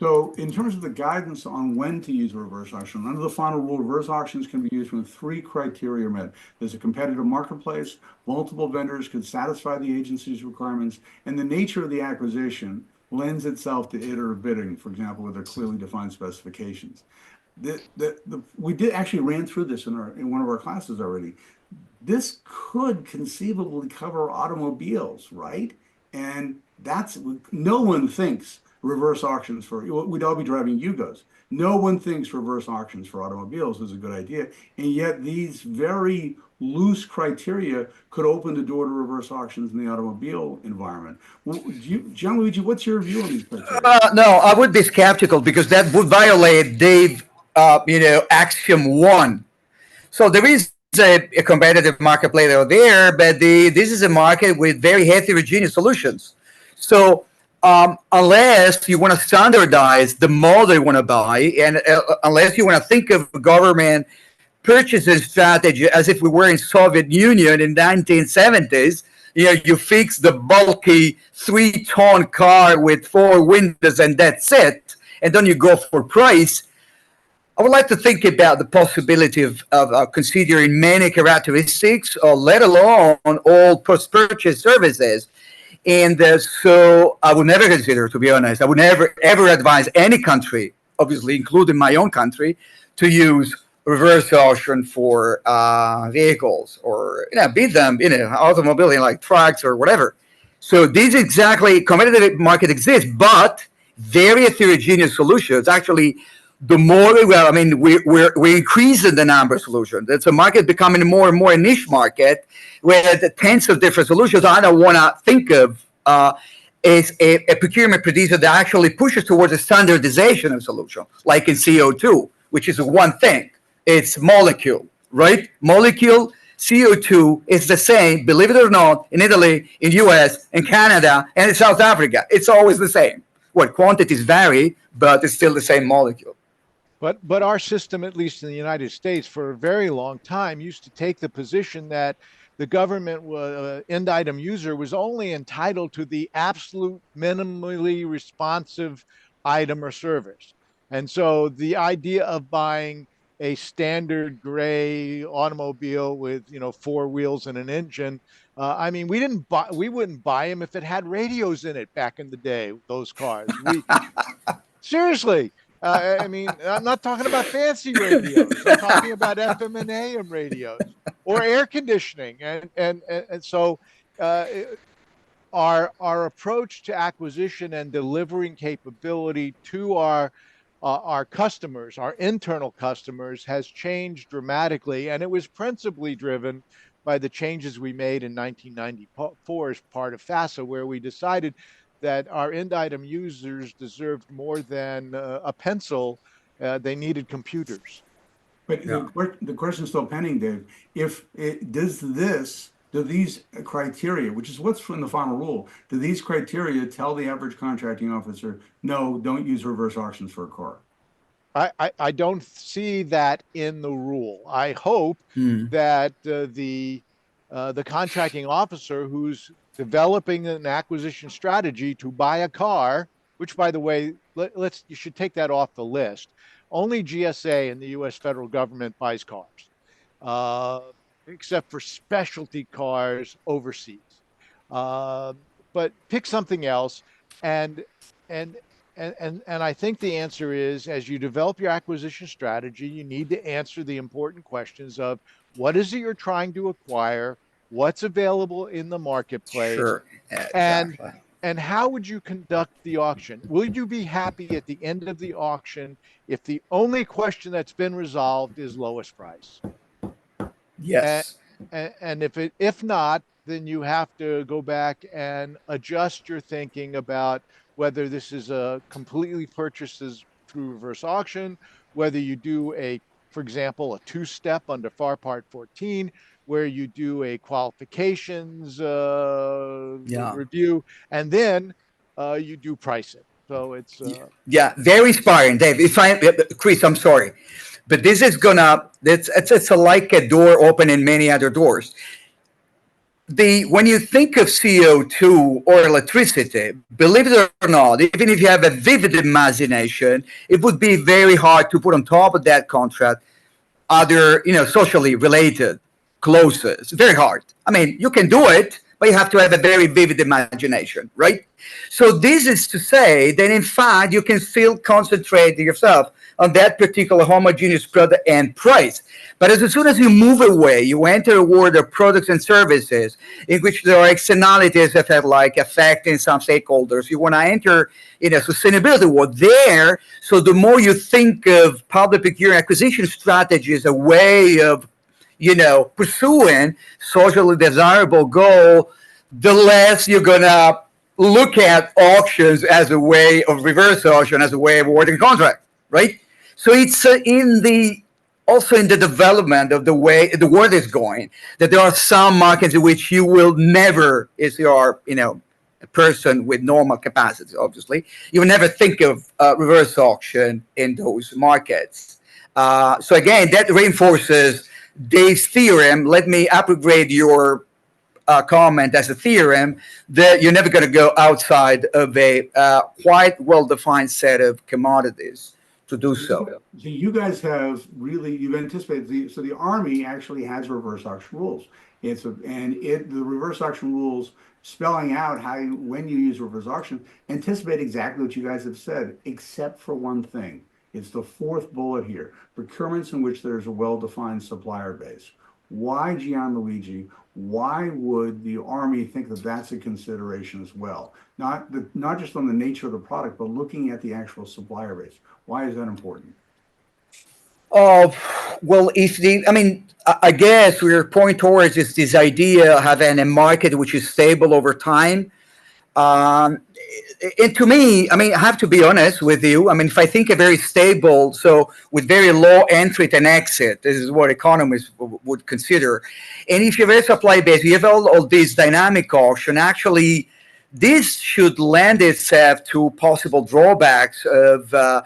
So in terms of the guidance on when to use a reverse auction, under the final rule, reverse auctions can be used when three criteria are met. There's a competitive marketplace, multiple vendors could satisfy the agency's requirements, and the nature of the acquisition lends itself to iterative bidding, for example, with their clearly defined specifications. We did actually ran through this in one of our classes already. This could conceivably cover automobiles, right? And that's, no one thinks reverse auctions for, we'd all be driving Yugos. No one thinks reverse auctions for automobiles is a good idea. And yet these very loose criteria could open the door to reverse auctions in the automobile environment. Gianluigi, what's your view on these criteria? No, I would be skeptical because that would violate Dave, axiom 1. So there is a competitive marketplace out there, but this is a market with very heterogeneous solutions. So unless you want to standardize the model you want to buy, and unless you want to think of government purchasing strategy as if we were in Soviet Union in 1970s, you fix the bulky 3-ton car with 4 windows and that's it, and then you go for price. I would like to think about the possibility of considering many characteristics, or let alone all post-purchase services. And so I would never consider, to be honest, I would never, ever advise any country, obviously including my own country, to use reverse auction for vehicles or, be them, automobile, like trucks or whatever. So this exactly, competitive market exists, but very heterogeneous solutions. Actually, the more we're increasing the number of solutions. It's a market becoming more and more a niche market where the tens of different solutions. I don't want to think of is a procurement producer that actually pushes towards a standardization of solution, like in CO2, which is one thing. It's molecule, right? Molecule, CO2 is the same, believe it or not, in Italy, in US, in Canada, and in South Africa. It's always the same. Quantities vary, but it's still the same molecule. But our system, at least in the United States, for a very long time, used to take the position that the government end item user was only entitled to the absolute minimally responsive item or service. And so the idea of buying a standard gray automobile with 4 wheels and an engine, we wouldn't buy them if it had radios in it back in the day. Those cars, seriously. I'm not talking about fancy radios. I'm talking about FM and AM radios or air conditioning. And so our approach to acquisition and delivering capability to our customers, our internal customers, has changed dramatically. And it was principally driven by the changes we made in 1994 as part of FASA, where we decided that our end item users deserved more than a pencil. They needed computers. But the question is still pending, Dave. Do these criteria, which is what's from the final rule, do these criteria tell the average contracting officer, no, don't use reverse auctions for a car? I don't see that in the rule. I hope that the contracting officer who's developing an acquisition strategy to buy a car, which, by the way, you should take that off the list. Only GSA and the U.S. federal government buys cars, except for specialty cars overseas. But pick something else, and I think the answer is, as you develop your acquisition strategy, you need to answer the important questions of what is it you're trying to acquire, what's available in the marketplace, sure. Exactly. and how would you conduct the auction? Will you be happy at the end of the auction if the only question that's been resolved is lowest price? Yes. And if not, then you have to go back and adjust your thinking about whether this is completely purchases through reverse auction, whether you do for example, a 2-step under FAR Part 14, where you do a qualifications review, and then you do pricing. So it's very inspiring, Dave. Chris, I'm sorry, but this is it's like a door opening many other doors. when you think of CO2 or electricity, believe it or not, even if you have a vivid imagination, it would be very hard to put on top of that contract other, socially related clauses. Very hard. I mean, you can do it, but you have to have a very vivid imagination, right? So this is to say that in fact you can still concentrate yourself on that particular homogeneous product and price. But as soon as you move away, you enter a world of products and services in which there are externalities that have like affecting some stakeholders. You want to enter in a sustainability world there. So the more you think of public procurement acquisition strategy as a way of, pursuing socially desirable goal, the less you're gonna look at auctions as a way of reverse auction, as a way of awarding contract, right? So it's also in the development of the way the world is going, that there are some markets in which you will never, if you are, a person with normal capacity, obviously, you will never think of reverse auction in those markets. So again, that reinforces Dave's theorem. Let me upgrade your comment as a theorem that you're never going to go outside of a quite well-defined set of commodities to do so. So you guys have really, you've anticipated, so the Army actually has reverse auction rules. The reverse auction rules spelling out when you use reverse auction, anticipate exactly what you guys have said, except for one thing. It's the fourth bullet here, procurements in which there's a well-defined supplier base. Why, Gianluigi? Why would the Army think that that's a consideration as well? Not just on the nature of the product, but looking at the actual supplier base. Why is that important? Well, I guess we're pointing towards is this idea of having a market which is stable over time. And to me, I have to be honest with you. If I think a very stable, so with very low entry and exit, this is what economists would consider. And if you have a supply base, you have all these dynamic auction, actually, this should lend itself to possible drawbacks of the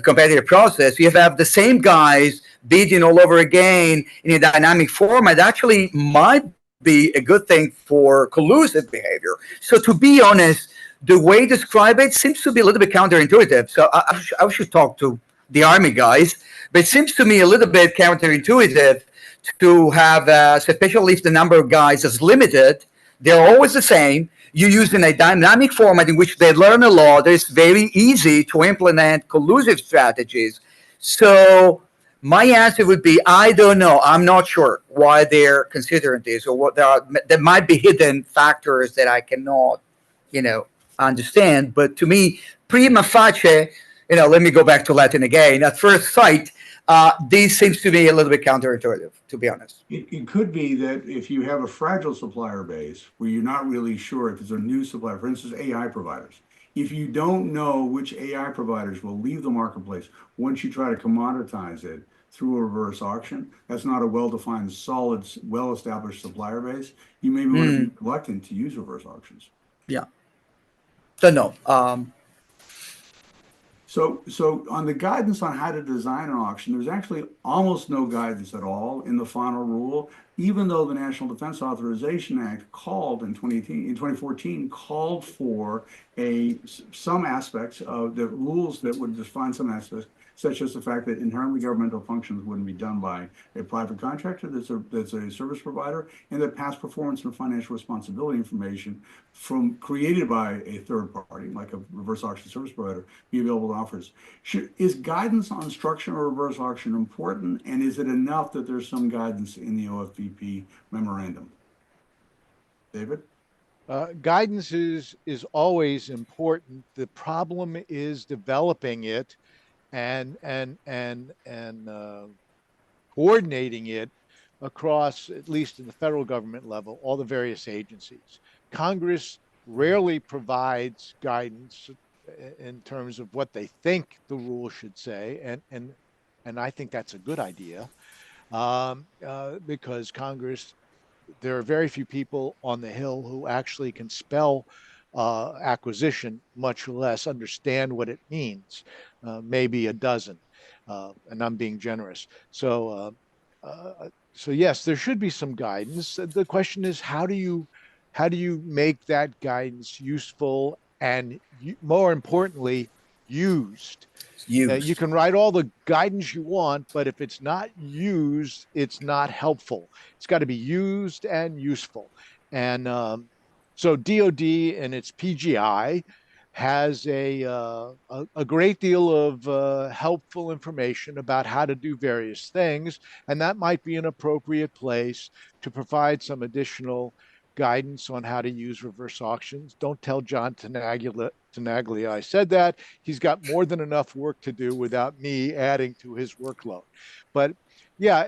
competitive process. You have the same guys bidding all over again in a dynamic format. Actually might be a good thing for collusive behavior. So to be honest, the way you describe it seems to be a little bit counterintuitive. So I should talk to the Army guys, but it seems to me a little bit counterintuitive to have, especially if the number of guys is limited, they're always the same. You're using a dynamic format in which they learn a lot. It's very easy to implement collusive strategies. So my answer would be, I don't know. I'm not sure why they're considering this, or what there might be hidden factors that I cannot, understand. But to me, prima facie, let me go back to Latin again. At first sight, this seems to be a little bit counterintuitive, to be honest. It could be that if you have a fragile supplier base where you're not really sure if it's a new supplier, for instance, AI providers, if you don't know which AI providers will leave the marketplace once you try to commoditize it through a reverse auction, that's not a well-defined, solid, well-established supplier base, you may want to be reluctant to use reverse auctions. Yeah. So no. So on the guidance on how to design an auction, there's actually almost no guidance at all in the final rule, even though the National Defense Authorization Act called in 2014 called for some aspects of the rules that would define some aspects, such as the fact that inherently governmental functions wouldn't be done by a private contractor that's a service provider, and that past performance and financial responsibility information created by a third party, like a reverse auction service provider, be available to offers. Is guidance on structure or reverse auction important, and is it enough that there's some guidance in the OFPP memorandum? David? Guidance is always important. The problem is developing it and coordinating it across, at least in the federal government level, all the various agencies. Congress rarely provides guidance in terms of what they think the rule should say, and I think that's a good idea, because Congress, there are very few people on the Hill who actually can spell acquisition, much less understand what it means. Maybe a dozen, and I'm being generous. So so yes, there should be some guidance. The question is, how do you make that guidance useful and more importantly, used? You Used. can write all the guidance you want, but if it's not used, it's not helpful. It's got to be used and useful. And so DoD and its PGI has a great deal of helpful information about how to do various things, and that might be an appropriate place to provide some additional guidance on how to use reverse auctions. Don't tell John Tenaglia I said that. He's got more than enough work to do without me adding to his workload. But yeah,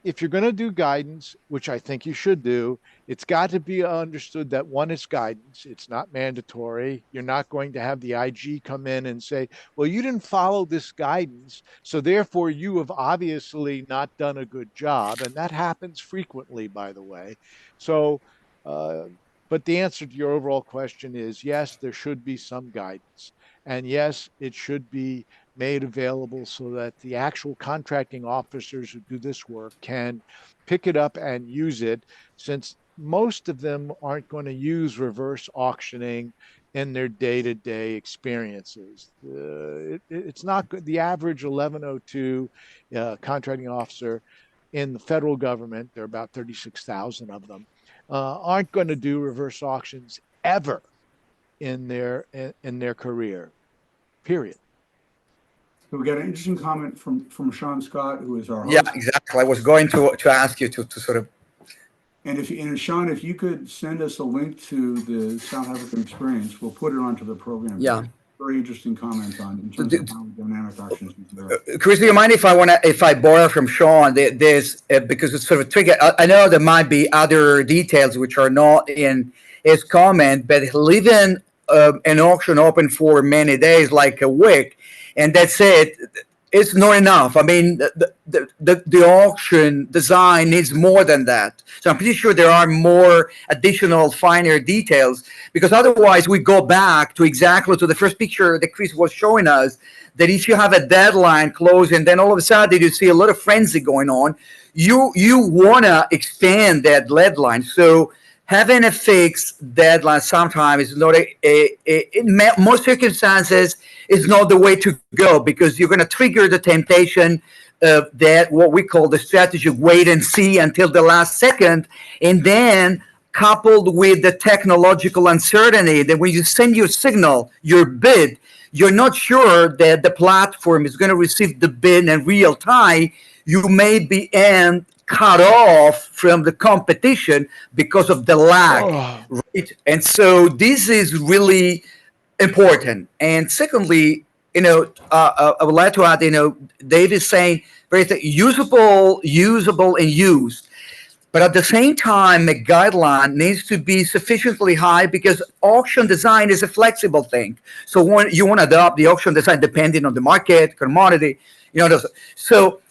if you're going to do guidance, which I think you should do, it's got to be understood that one, it's guidance. It's not mandatory. You're not going to have the IG come in and say, well, you didn't follow this guidance, so therefore you have obviously not done a good job. And that happens frequently, by the way. So, uh, but the answer to your overall question is yes, there should be some guidance. And yes, it should be made available so that the actual contracting officers who do this work can pick it up and use it, since most of them aren't going to use reverse auctioning in their day-to-day experiences. It's not good. The average 1102 contracting officer in the federal government, there are about 36,000 of them, aren't going to do reverse auctions ever in their career, period. So we got an interesting comment from Sean Scott, who is our host. Yeah, exactly. I was going to ask you to sort of. And Sean, if you could send us a link to the South African experience, we'll put it onto the program. Yeah. Very interesting comments on in terms of how dynamic auctions. Chris, do you mind if I borrow from Sean? There's because it's sort of tricky. I know there might be other details which are not in his comment, but leaving an auction open for many days, like a week, and that's it. It's not enough. I mean, the auction design needs more than that. So I'm pretty sure there are more additional finer details, because otherwise we go back to exactly to the first picture that Chris was showing us, that if you have a deadline close and then all of a sudden you see a lot of frenzy going on, you want to expand that deadline. So having a fixed deadline sometimes is not in most circumstances is not the way to go, because you're going to trigger the temptation of that what we call the strategy of wait and see until the last second, and then coupled with the technological uncertainty that when you send your signal, your bid, you're not sure that the platform is going to receive the bid in real time. You may be cut off from the competition because of the lag, right? And so this is really important. And secondly, I would like to add, Dave is saying very usable and used. But at the same time, a guideline needs to be sufficiently high, because auction design is a flexible thing. So when you want to adopt the auction design depending on the market, commodity, so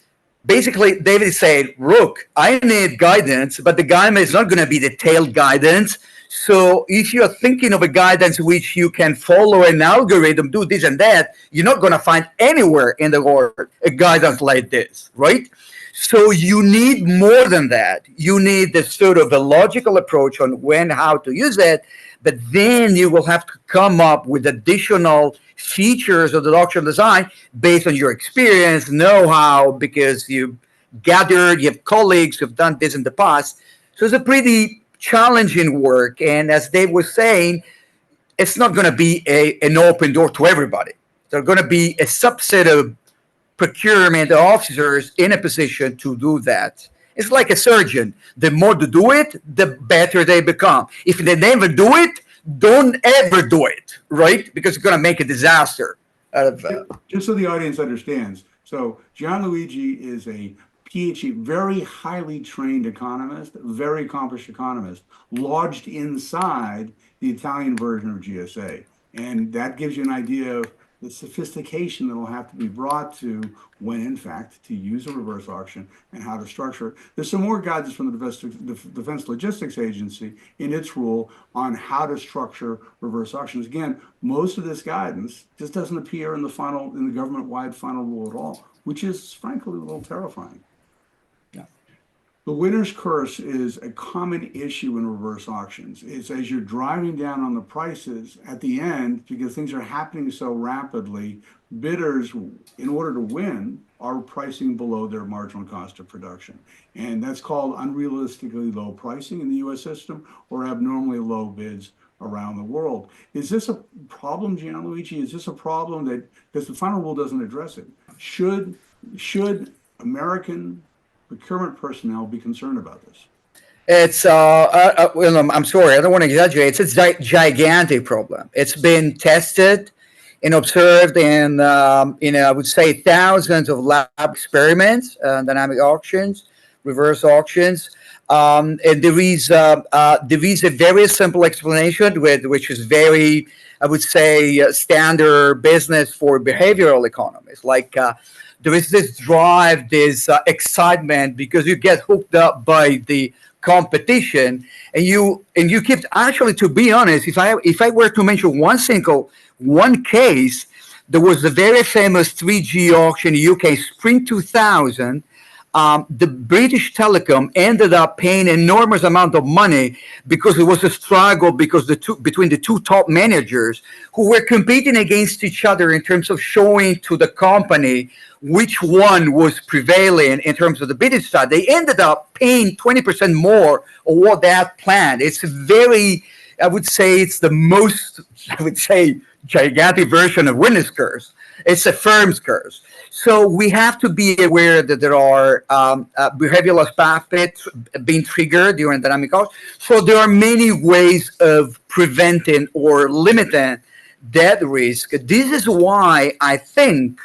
basically, David said, look, I need guidance, but the guidance is not going to be detailed guidance. So if you're thinking of a guidance which you can follow an algorithm, do this and that, you're not going to find anywhere in the world a guidance like this, right? So you need more than that. You need the sort of a logical approach on when, how to use it, but then you will have to come up with additional features of the auction design based on your experience, know-how, because you have colleagues who've done this in the past. So it's a pretty challenging work. And as Dave was saying, it's not going to be an open door to everybody. There are going to be a subset of procurement officers in a position to do that. It's like a surgeon. The more to do it, the better they become. If they never do it, don't ever do it, right? Because it's going to make a disaster out of Just so the audience understands. So Gianluigi is a PhD, very highly trained economist, very accomplished economist, lodged inside the Italian version of GSA. And that gives you an idea of the sophistication that will have to be brought to when, in fact, to use a reverse auction and how to structure it. There's some more guidance from the Defense Logistics Agency in its rule on how to structure reverse auctions. Again, most of this guidance just doesn't appear in the government-wide final rule at all, which is frankly a little terrifying. Yeah. The winner's curse is a common issue in reverse auctions. It's as you're driving down on the prices at the end, because things are happening so rapidly, bidders, in order to win, are pricing below their marginal cost of production. And that's called unrealistically low pricing in the US system, or abnormally low bids around the world. Is this a problem, Gianluigi? Is this a problem that, because the final rule doesn't address it, should American procurement personnel be concerned about this? It's, well, I'm sorry, I don't want to exaggerate. It's a gigantic problem. It's been tested and observed in, I would say thousands of lab experiments, dynamic auctions, reverse auctions. And there is a very simple explanation which is very, I would say, standard business for behavioral economists. Like, there is this drive, this excitement, because you get hooked up by the competition, and you keep, actually, to be honest, if I were to mention one case, there was the very famous 3G auction in UK, spring 2000. The British Telecom ended up paying enormous amount of money because it was a struggle between the two top managers who were competing against each other in terms of showing to the company which one was prevailing in terms of the bidding side. They ended up paying 20% more of what they had planned. It's very, I would say, it's the most, I would say, gigantic version of winner's curse. It's a firm's curse. So we have to be aware that there are behavioral aspects being triggered during dynamic auction. So there are many ways of preventing or limiting that risk. This is why I think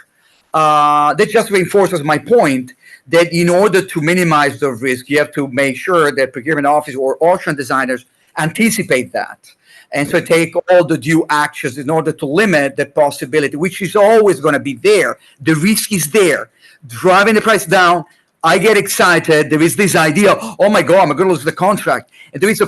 that just reinforces my point that in order to minimize the risk, you have to make sure that procurement officers or auction designers anticipate that. And so take all the due actions in order to limit the possibility, which is always going to be there. The risk is there. Driving the price down, I get excited. There is this idea, oh my God, I'm going to lose the contract. And there's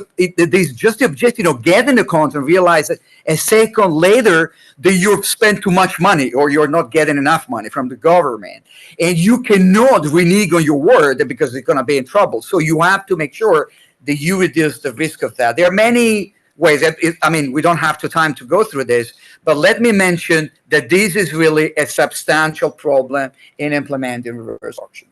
just the objective of getting the contract, realize that a second later that you've spent too much money or you're not getting enough money from the government. And you cannot renege on your word because you're going to be in trouble. So you have to make sure that you reduce the risk of that. There are many ways. I mean, we don't have time to go through this, but let me mention that this is really a substantial problem in implementing reverse auctions.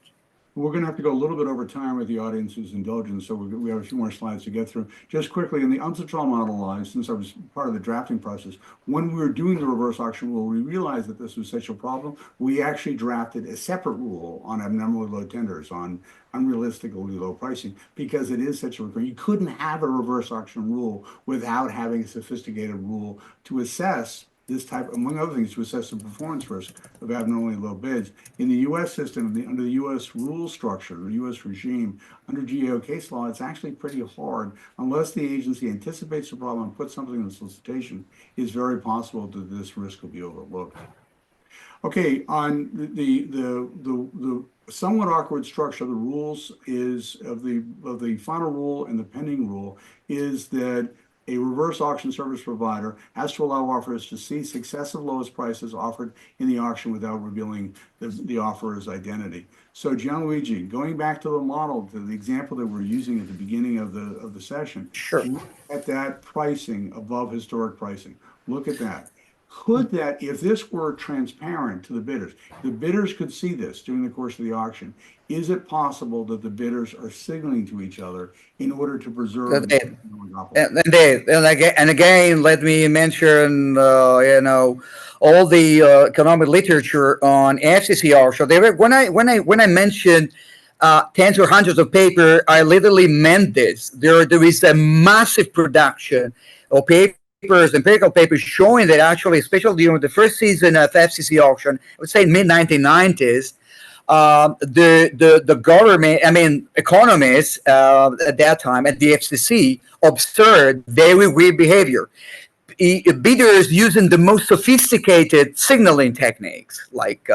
We're going to have to go a little bit over time with the audience's indulgence, so we have a few more slides to get through. Just quickly, in the UNCITRAL model, since I was part of the drafting process, when we were doing the reverse auction rule, we realized that this was such a problem. We actually drafted a separate rule on abnormally low tenders, on unrealistically low pricing, because it is such a requirement. You couldn't have a reverse auction rule without having a sophisticated rule to assess this type, among other things, to assess the performance risk of abnormally low bids. In the U.S. system, under the U.S. rule structure, the U.S. regime, under GAO case law, it's actually pretty hard, unless the agency anticipates the problem and puts something in the solicitation, it's very possible that this risk will be overlooked. Okay, on the somewhat awkward structure of the rules is of the final rule and the pending rule is that a reverse auction service provider has to allow offerers to see successive lowest prices offered in the auction without revealing the offerer's identity. So Gianluigi, going back to the model, to the example that we're using at the beginning of the session, sure. Look at that pricing above historic pricing. Look at that. Could that, if this were transparent to the bidders could see this during the course of the auction. Is it possible that the bidders are signaling to each other in order to preserve? And again, let me mention, all the economic literature on FCC auction. When I mentioned tens or hundreds of paper, I literally meant this. There is a massive production of papers, empirical papers showing that actually, especially during the first season of FCC auction, I would say mid-1990s, the government, economists at that time at the FCC observed very weird behavior. Bidders using the most sophisticated signaling techniques, like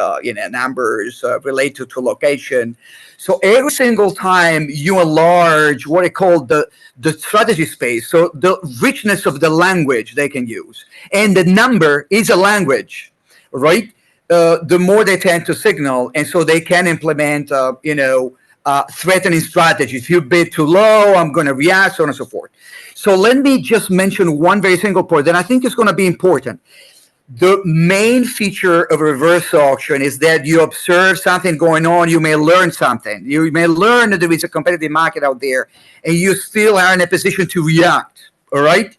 numbers related to location. So every single time you enlarge what I call the strategy space, so the richness of the language they can use, and the number is a language, right? The more they tend to signal, and so they can implement, threatening strategies. If you bid too low, I'm going to react, so on and so forth. So let me just mention one very single point that I think is going to be important. The main feature of a reverse auction is that you observe something going on, you may learn something. You may learn that there is a competitive market out there, and you still are in a position to react, all right?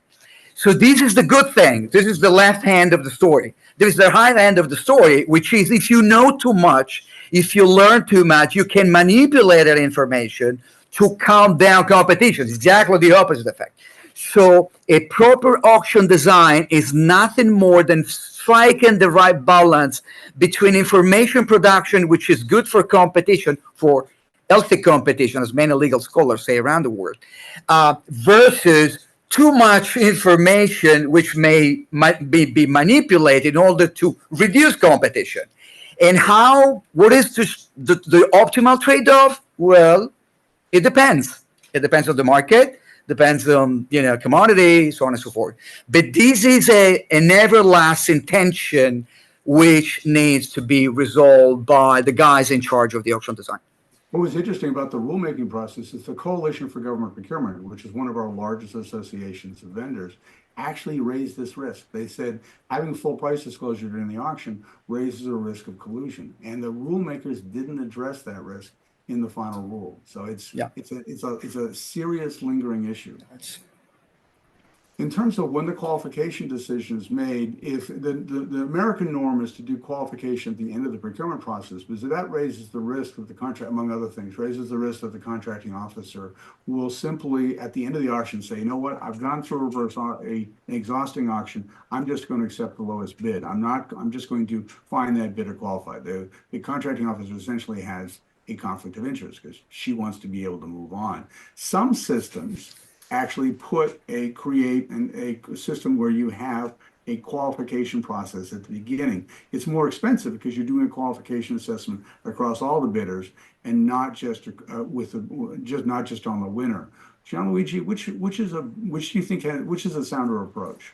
So this is the good thing. This is the left hand of the story. There is the right hand of the story, which is if you know too much, if you learn too much, you can manipulate that information to calm down competition. It's exactly the opposite effect. So a proper auction design is nothing more than striking the right balance between information production, which is good for competition, for healthy competition, as many legal scholars say around the world, versus too much information, which might be manipulated in order to reduce competition. And what is the optimal trade-off? Well, it depends. It depends on the market, depends on commodity, so on and so forth. But this is an everlasting tension which needs to be resolved by the guys in charge of the auction design. What was interesting about the rulemaking process is the Coalition for Government Procurement, which is one of our largest associations of vendors, actually raised this risk. They said having full price disclosure during the auction raises a risk of collusion, and the rulemakers didn't address that risk in the final rule. So it's a serious lingering issue. In terms of when the qualification decision is made, if the American norm is to do qualification at the end of the procurement process, because that raises the risk of the contract, among other things, raises the risk that the contracting officer will simply, at the end of the auction, say, you know what, I've gone through an exhausting auction. I'm just going to accept the lowest bid. I'm just going to find that bidder qualified. The contracting officer essentially has a conflict of interest because she wants to be able to move on. Some systems actually create a system where you have a qualification process at the beginning. It's more expensive because you're doing a qualification assessment across all the bidders and not just not just on the winner. Gianluigi, which do you think is a sounder approach?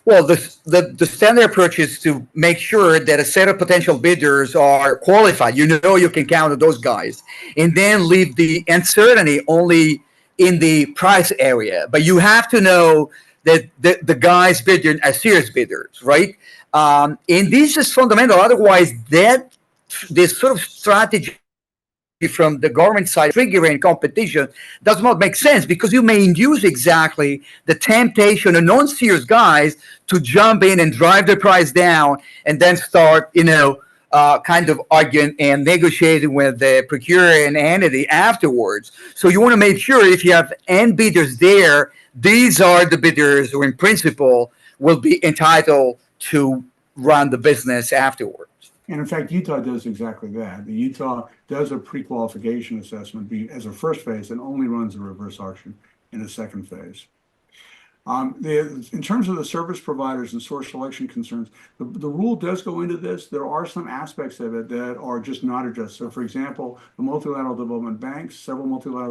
Well, the standard approach is to make sure that a set of potential bidders are qualified. You can count on those guys, and then leave the uncertainty only in the price area. But you have to know that the guys bidding are serious bidders, right? And this is fundamental. Otherwise, this sort of strategy from the government side triggering competition does not make sense, because you may induce exactly the temptation of non-serious guys to jump in and drive the price down and then start kind of arguing and negotiating with the procuring entity afterwards. So you want to make sure if you have end bidders there, these are the bidders who in principle will be entitled to run the business afterwards. And in fact, Utah does exactly that. The Utah does a pre-qualification assessment as a first phase and only runs a reverse auction in a second phase. In terms of the service providers and source selection concerns, the rule does go into this. There are some aspects of it that are just not addressed. So, for example, several multilateral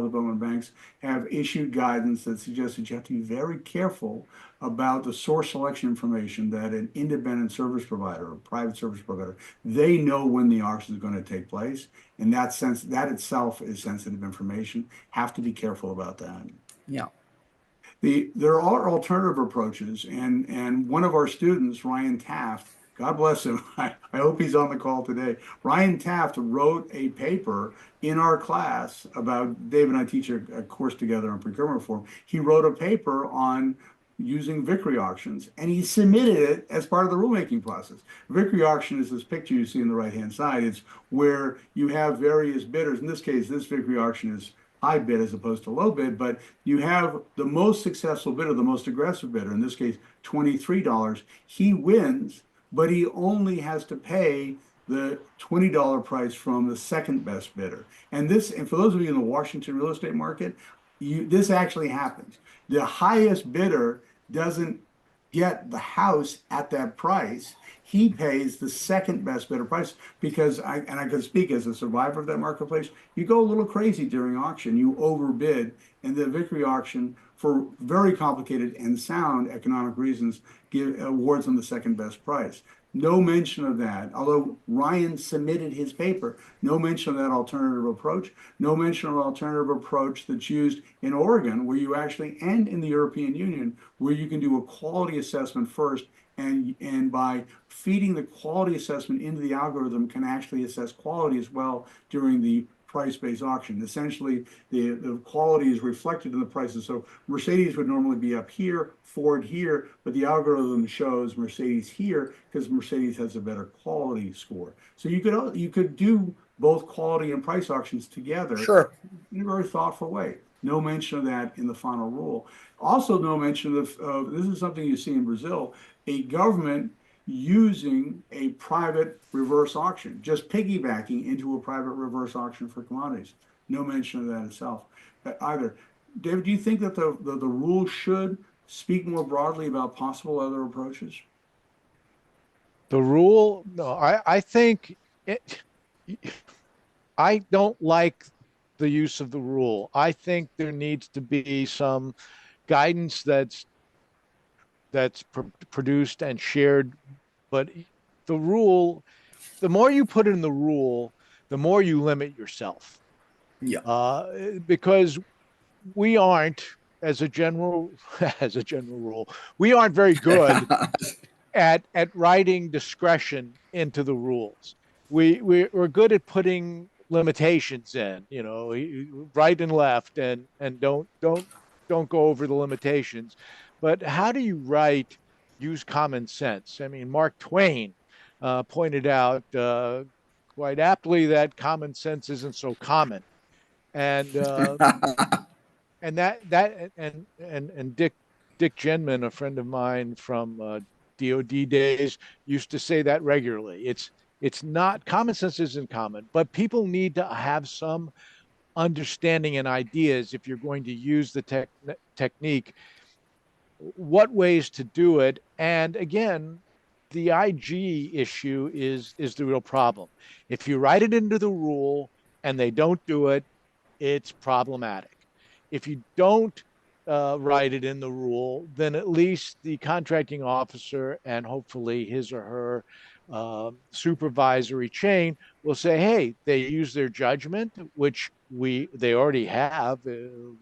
development banks have issued guidance that suggests that you have to be very careful about the source selection information that an independent service provider or private service provider, they know when the auction is going to take place. In that sense, that itself is sensitive information. Have to be careful about that. Yeah. There are alternative approaches, and one of our students, Ryan Taft, God bless him, I hope he's on the call today. Ryan Taft wrote a paper in our class about, Dave and I teach a course together on procurement reform. He wrote a paper on using Vickrey auctions, and he submitted it as part of the rulemaking process. Vickrey auction is this picture you see on the right-hand side. It's where you have various bidders. In this case, this Vickrey auction is high bid as opposed to low bid, but you have the most successful bidder, the most aggressive bidder, in this case, $23. He wins, but he only has to pay the $20 price from the second best bidder. And for those of you in the Washington real estate market, this actually happens. The highest bidder doesn't get the house at that price. He pays the second best bidder price because I can speak as a survivor of that marketplace. You go a little crazy during auction, you overbid, and the Vickrey auction for very complicated and sound economic reasons, awards them the second best price. No mention of that, although Ryan submitted his paper, no mention of that alternative approach, no mention of an alternative approach that's used in Oregon, where you actually, and in the European Union, where you can do a quality assessment first, and by feeding the quality assessment into the algorithm can actually assess quality as well during the price-based auction. Essentially, the quality is reflected in the prices. So Mercedes would normally be up here, Ford here, but the algorithm shows Mercedes here because Mercedes has a better quality score. So you could do both quality and price auctions together Sure. in a very thoughtful way. No mention of that in the final rule. Also, no mention of this is something you see in Brazil, a government using a private reverse auction, just piggybacking into a private reverse auction for commodities. No mention of that itself either. David, do you think that the rule should speak more broadly about possible other approaches? The rule, no, I think I don't like the use of the rule. I think there needs to be some guidance that's produced and shared. But the rule, the more you put in the rule, the more you limit yourself. Yeah. Because we aren't, as a general rule, we aren't very good at writing discretion into the rules. We're good at putting limitations in, right and left, and don't go over the limitations. But how do you use common sense? I mean, Mark Twain pointed out quite aptly that common sense isn't so common, and Dick Genman, a friend of mine from DoD days, used to say that regularly. It's not, common sense isn't common, but people need to have some understanding and ideas if you're going to use the technique, what ways to do it. And again, the IG issue is the real problem. If you write it into the rule and they don't do it, it's problematic. If you don't write it in the rule, then at least the contracting officer and hopefully his or her supervisory chain will say, hey, they use their judgment, which they already have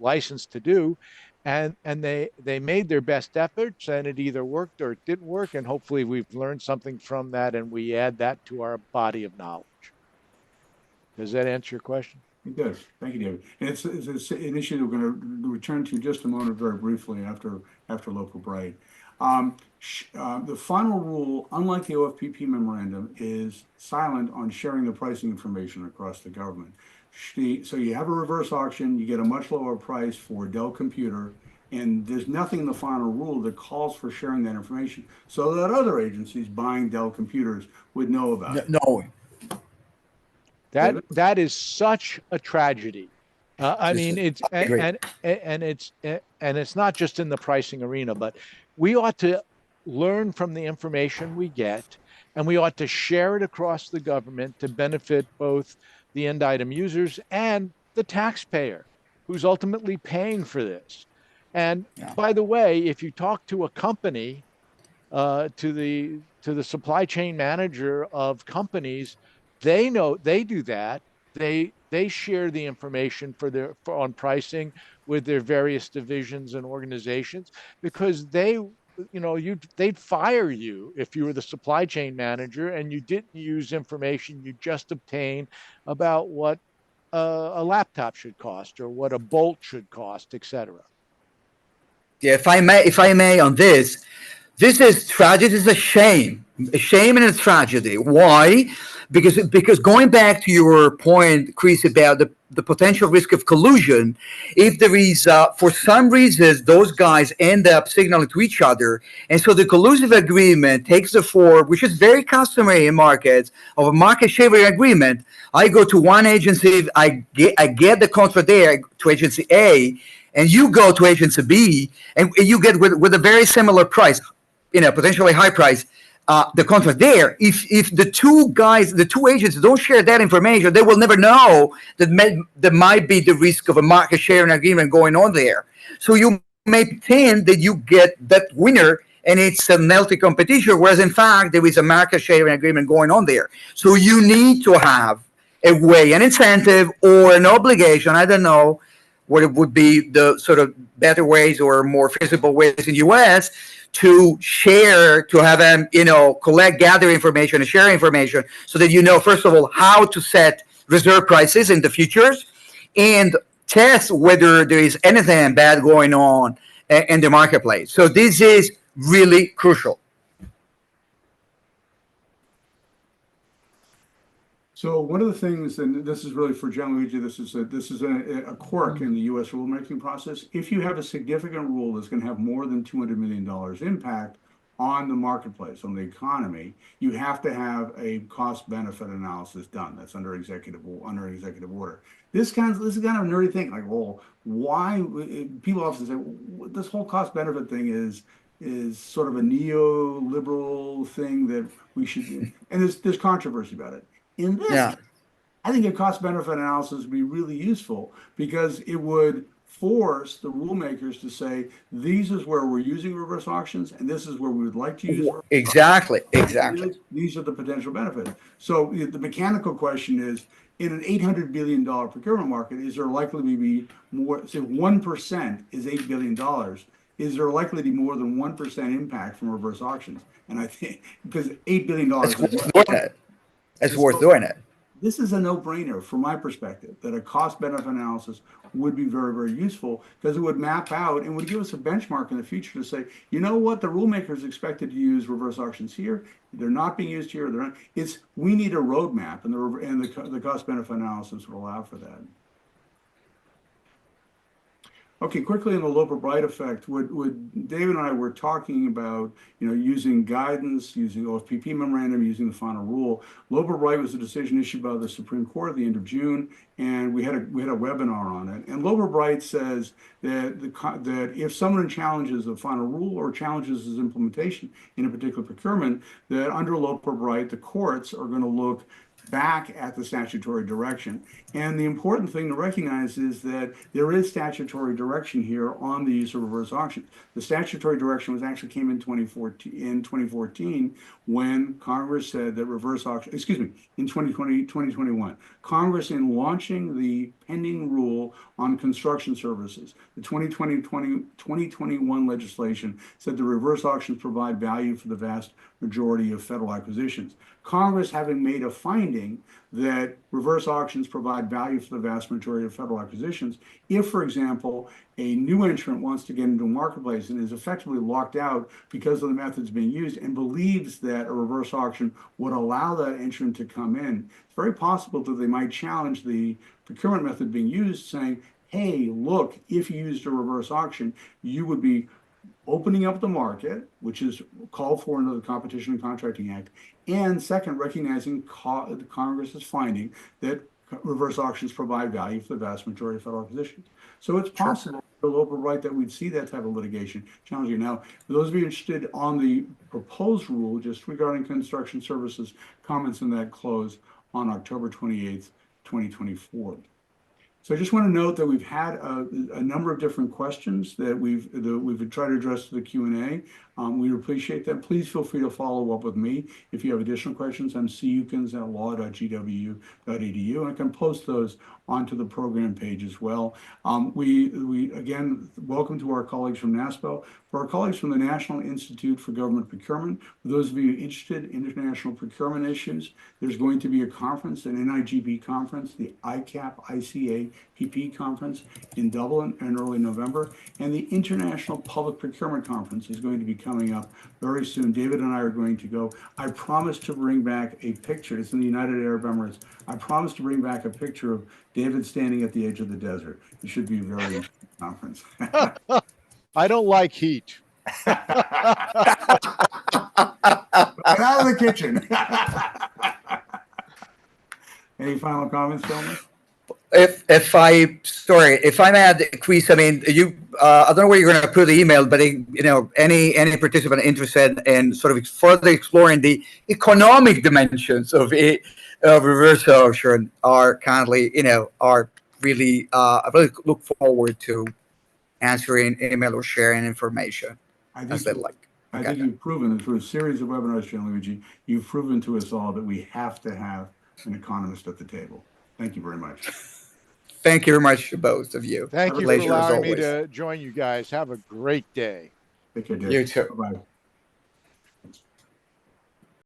license to do, and they made their best efforts, and it either worked or it didn't work, and hopefully we've learned something from that and we add that to our body of knowledge. Does that answer your question? It does. Thank you, David. And it's an issue that we're going to return to just a moment very briefly after Local Bright. The final rule, unlike the OFPP memorandum, is silent on sharing the pricing information across the government. So you have a reverse auction, you get a much lower price for Dell computer, and there's nothing in the final rule that calls for sharing that information so that other agencies buying Dell computers would know about it. No. That is such a tragedy. I mean, it's not just in the pricing arena, but we ought to learn from the information we get, and we ought to share it across the government to benefit both the end item users and the taxpayer, who's ultimately paying for this. And by the way, if you talk to a company, to the supply chain manager of companies, they know they do that. They share the information on pricing with their various divisions and organizations, because they'd fire you if you were the supply chain manager and you didn't use information you just obtained about what a laptop should cost or what a bolt should cost, etc. Yeah, if I may on this. This is tragedy. This is a shame and a tragedy. Why? Because going back to your point, Chris, about the potential risk of collusion, if there is, for some reasons, those guys end up signaling to each other, and so the collusive agreement takes the form, which is very customary in markets, of a market sharing agreement. I go to one agency, I get the contract there to agency A, and you go to agency B, and you get with a very similar price, potentially high price, the contract there. If the two agents don't share that information, they will never know that there might be the risk of a market sharing agreement going on there. So you may pretend that you get that winner and it's a healthy competition, whereas in fact there is a market sharing agreement going on there. So you need to have a way, an incentive or an obligation. I don't know what it would be the sort of better ways or more feasible ways in US to share, to have them, collect, gather information and share information so that you know, first of all, how to set reserve prices in the futures and test whether there is anything bad going on in the marketplace. So this is really crucial. So one of the things, and this is really for Gianluigi, this is a quirk in the U.S. rulemaking process. If you have a significant rule that's going to have more than $200 million impact on the marketplace, on the economy, you have to have a cost-benefit analysis done. That's under executive order. This is kind of a nerdy thing. Like, well, why? People often say, well, this whole cost-benefit thing is sort of a neoliberal thing that we should do. And there's controversy about it. In this, Yeah. I think a cost-benefit analysis would be really useful because it would force the rulemakers to say, these is where we're using reverse auctions, and this is where we would like to use reverse Exactly. auctions. These are the potential benefits. So the mechanical question is, in an $800 billion procurement market, is there likely to be more, say 1% is $8 billion. Is there likely to be more than 1% impact from reverse auctions? And I think, because $8 billion It's worth doing it. It's worth doing it. This is a no-brainer from my perspective, that a cost-benefit analysis would be very, very useful because it would map out and would give us a benchmark in the future to say, you know what, the rulemakers expected to use reverse auctions here. They're not being used here. They're not. We need a roadmap, and the cost-benefit analysis would allow for that. Okay, quickly on the Loper-Bright effect, what David and I were talking about, using guidance, using OFPP memorandum, using the final rule. Loper-Bright was a decision issued by the Supreme Court at the end of June, and we had a webinar on it. And Loper-Bright says that if someone challenges the final rule or challenges its implementation in a particular procurement, that under Loper-Bright, the courts are going to look back at the statutory direction. And the important thing to recognize is that there is statutory direction here on the use of reverse auctions. The statutory direction came in 2014 when Congress said that in 2021, Congress, in launching the pending rule on construction services, the 2021 legislation said the reverse auctions provide value for the vast majority of federal acquisitions. Congress, having made a finding that reverse auctions provide value for the vast majority of federal acquisitions, if, for example, a new entrant wants to get into a marketplace and is effectively locked out because of the methods being used and believes that a reverse auction would allow that entrant to come in, it's very possible that they might challenge the procurement method being used, saying, hey, look, if you used a reverse auction, you would be opening up the market, which is called for under the Competition and Contracting Act, and second, recognizing Congress's finding that reverse auctions provide value for the vast majority of federal acquisitions. So it's possible for Loper-Bright that we'd see that type of litigation challenging. Now, for those of you interested on the proposed rule, just regarding construction services, comments in that close on October 28th, 2024. So I just want to note that we've had a number of different questions that we've tried to address to the Q&A. We appreciate that. Please feel free to follow up with me if you have additional questions. I'm cukins@law.gwu.edu, and I can post those onto the program page as well. We again, welcome to our colleagues from NASPO. For our colleagues from the National Institute for Government Procurement, for those of you interested in international procurement issues, there's going to be a conference, an NIGP conference, the ICAP conference in Dublin in early November, and the International Public Procurement Conference is going to be coming up very soon. David and I are going to go. I promise to bring back a picture. It's in the United Arab Emirates. I promise to bring back a picture of David standing at the edge of the desert. It should be a very interesting conference. I don't like heat. Get out of the kitchen. Any final comments, gentlemen? If I may add, Chris, I mean, I don't know where you're going to put the email, but any participant interested in sort of further exploring the economic dimensions of reverse auction are kindly, are really, I really look forward to answering email or sharing information I as they think, like. I Okay. think you've proven through a series of webinars, Gianluigi, you've proven to us all that we have to have an economist at the table. Thank you very much. Thank you very much to both of you. Thank Have a you for pleasure as allowing me always. to join you guys. Have a great day. Take care, Dick. You too. Bye-bye.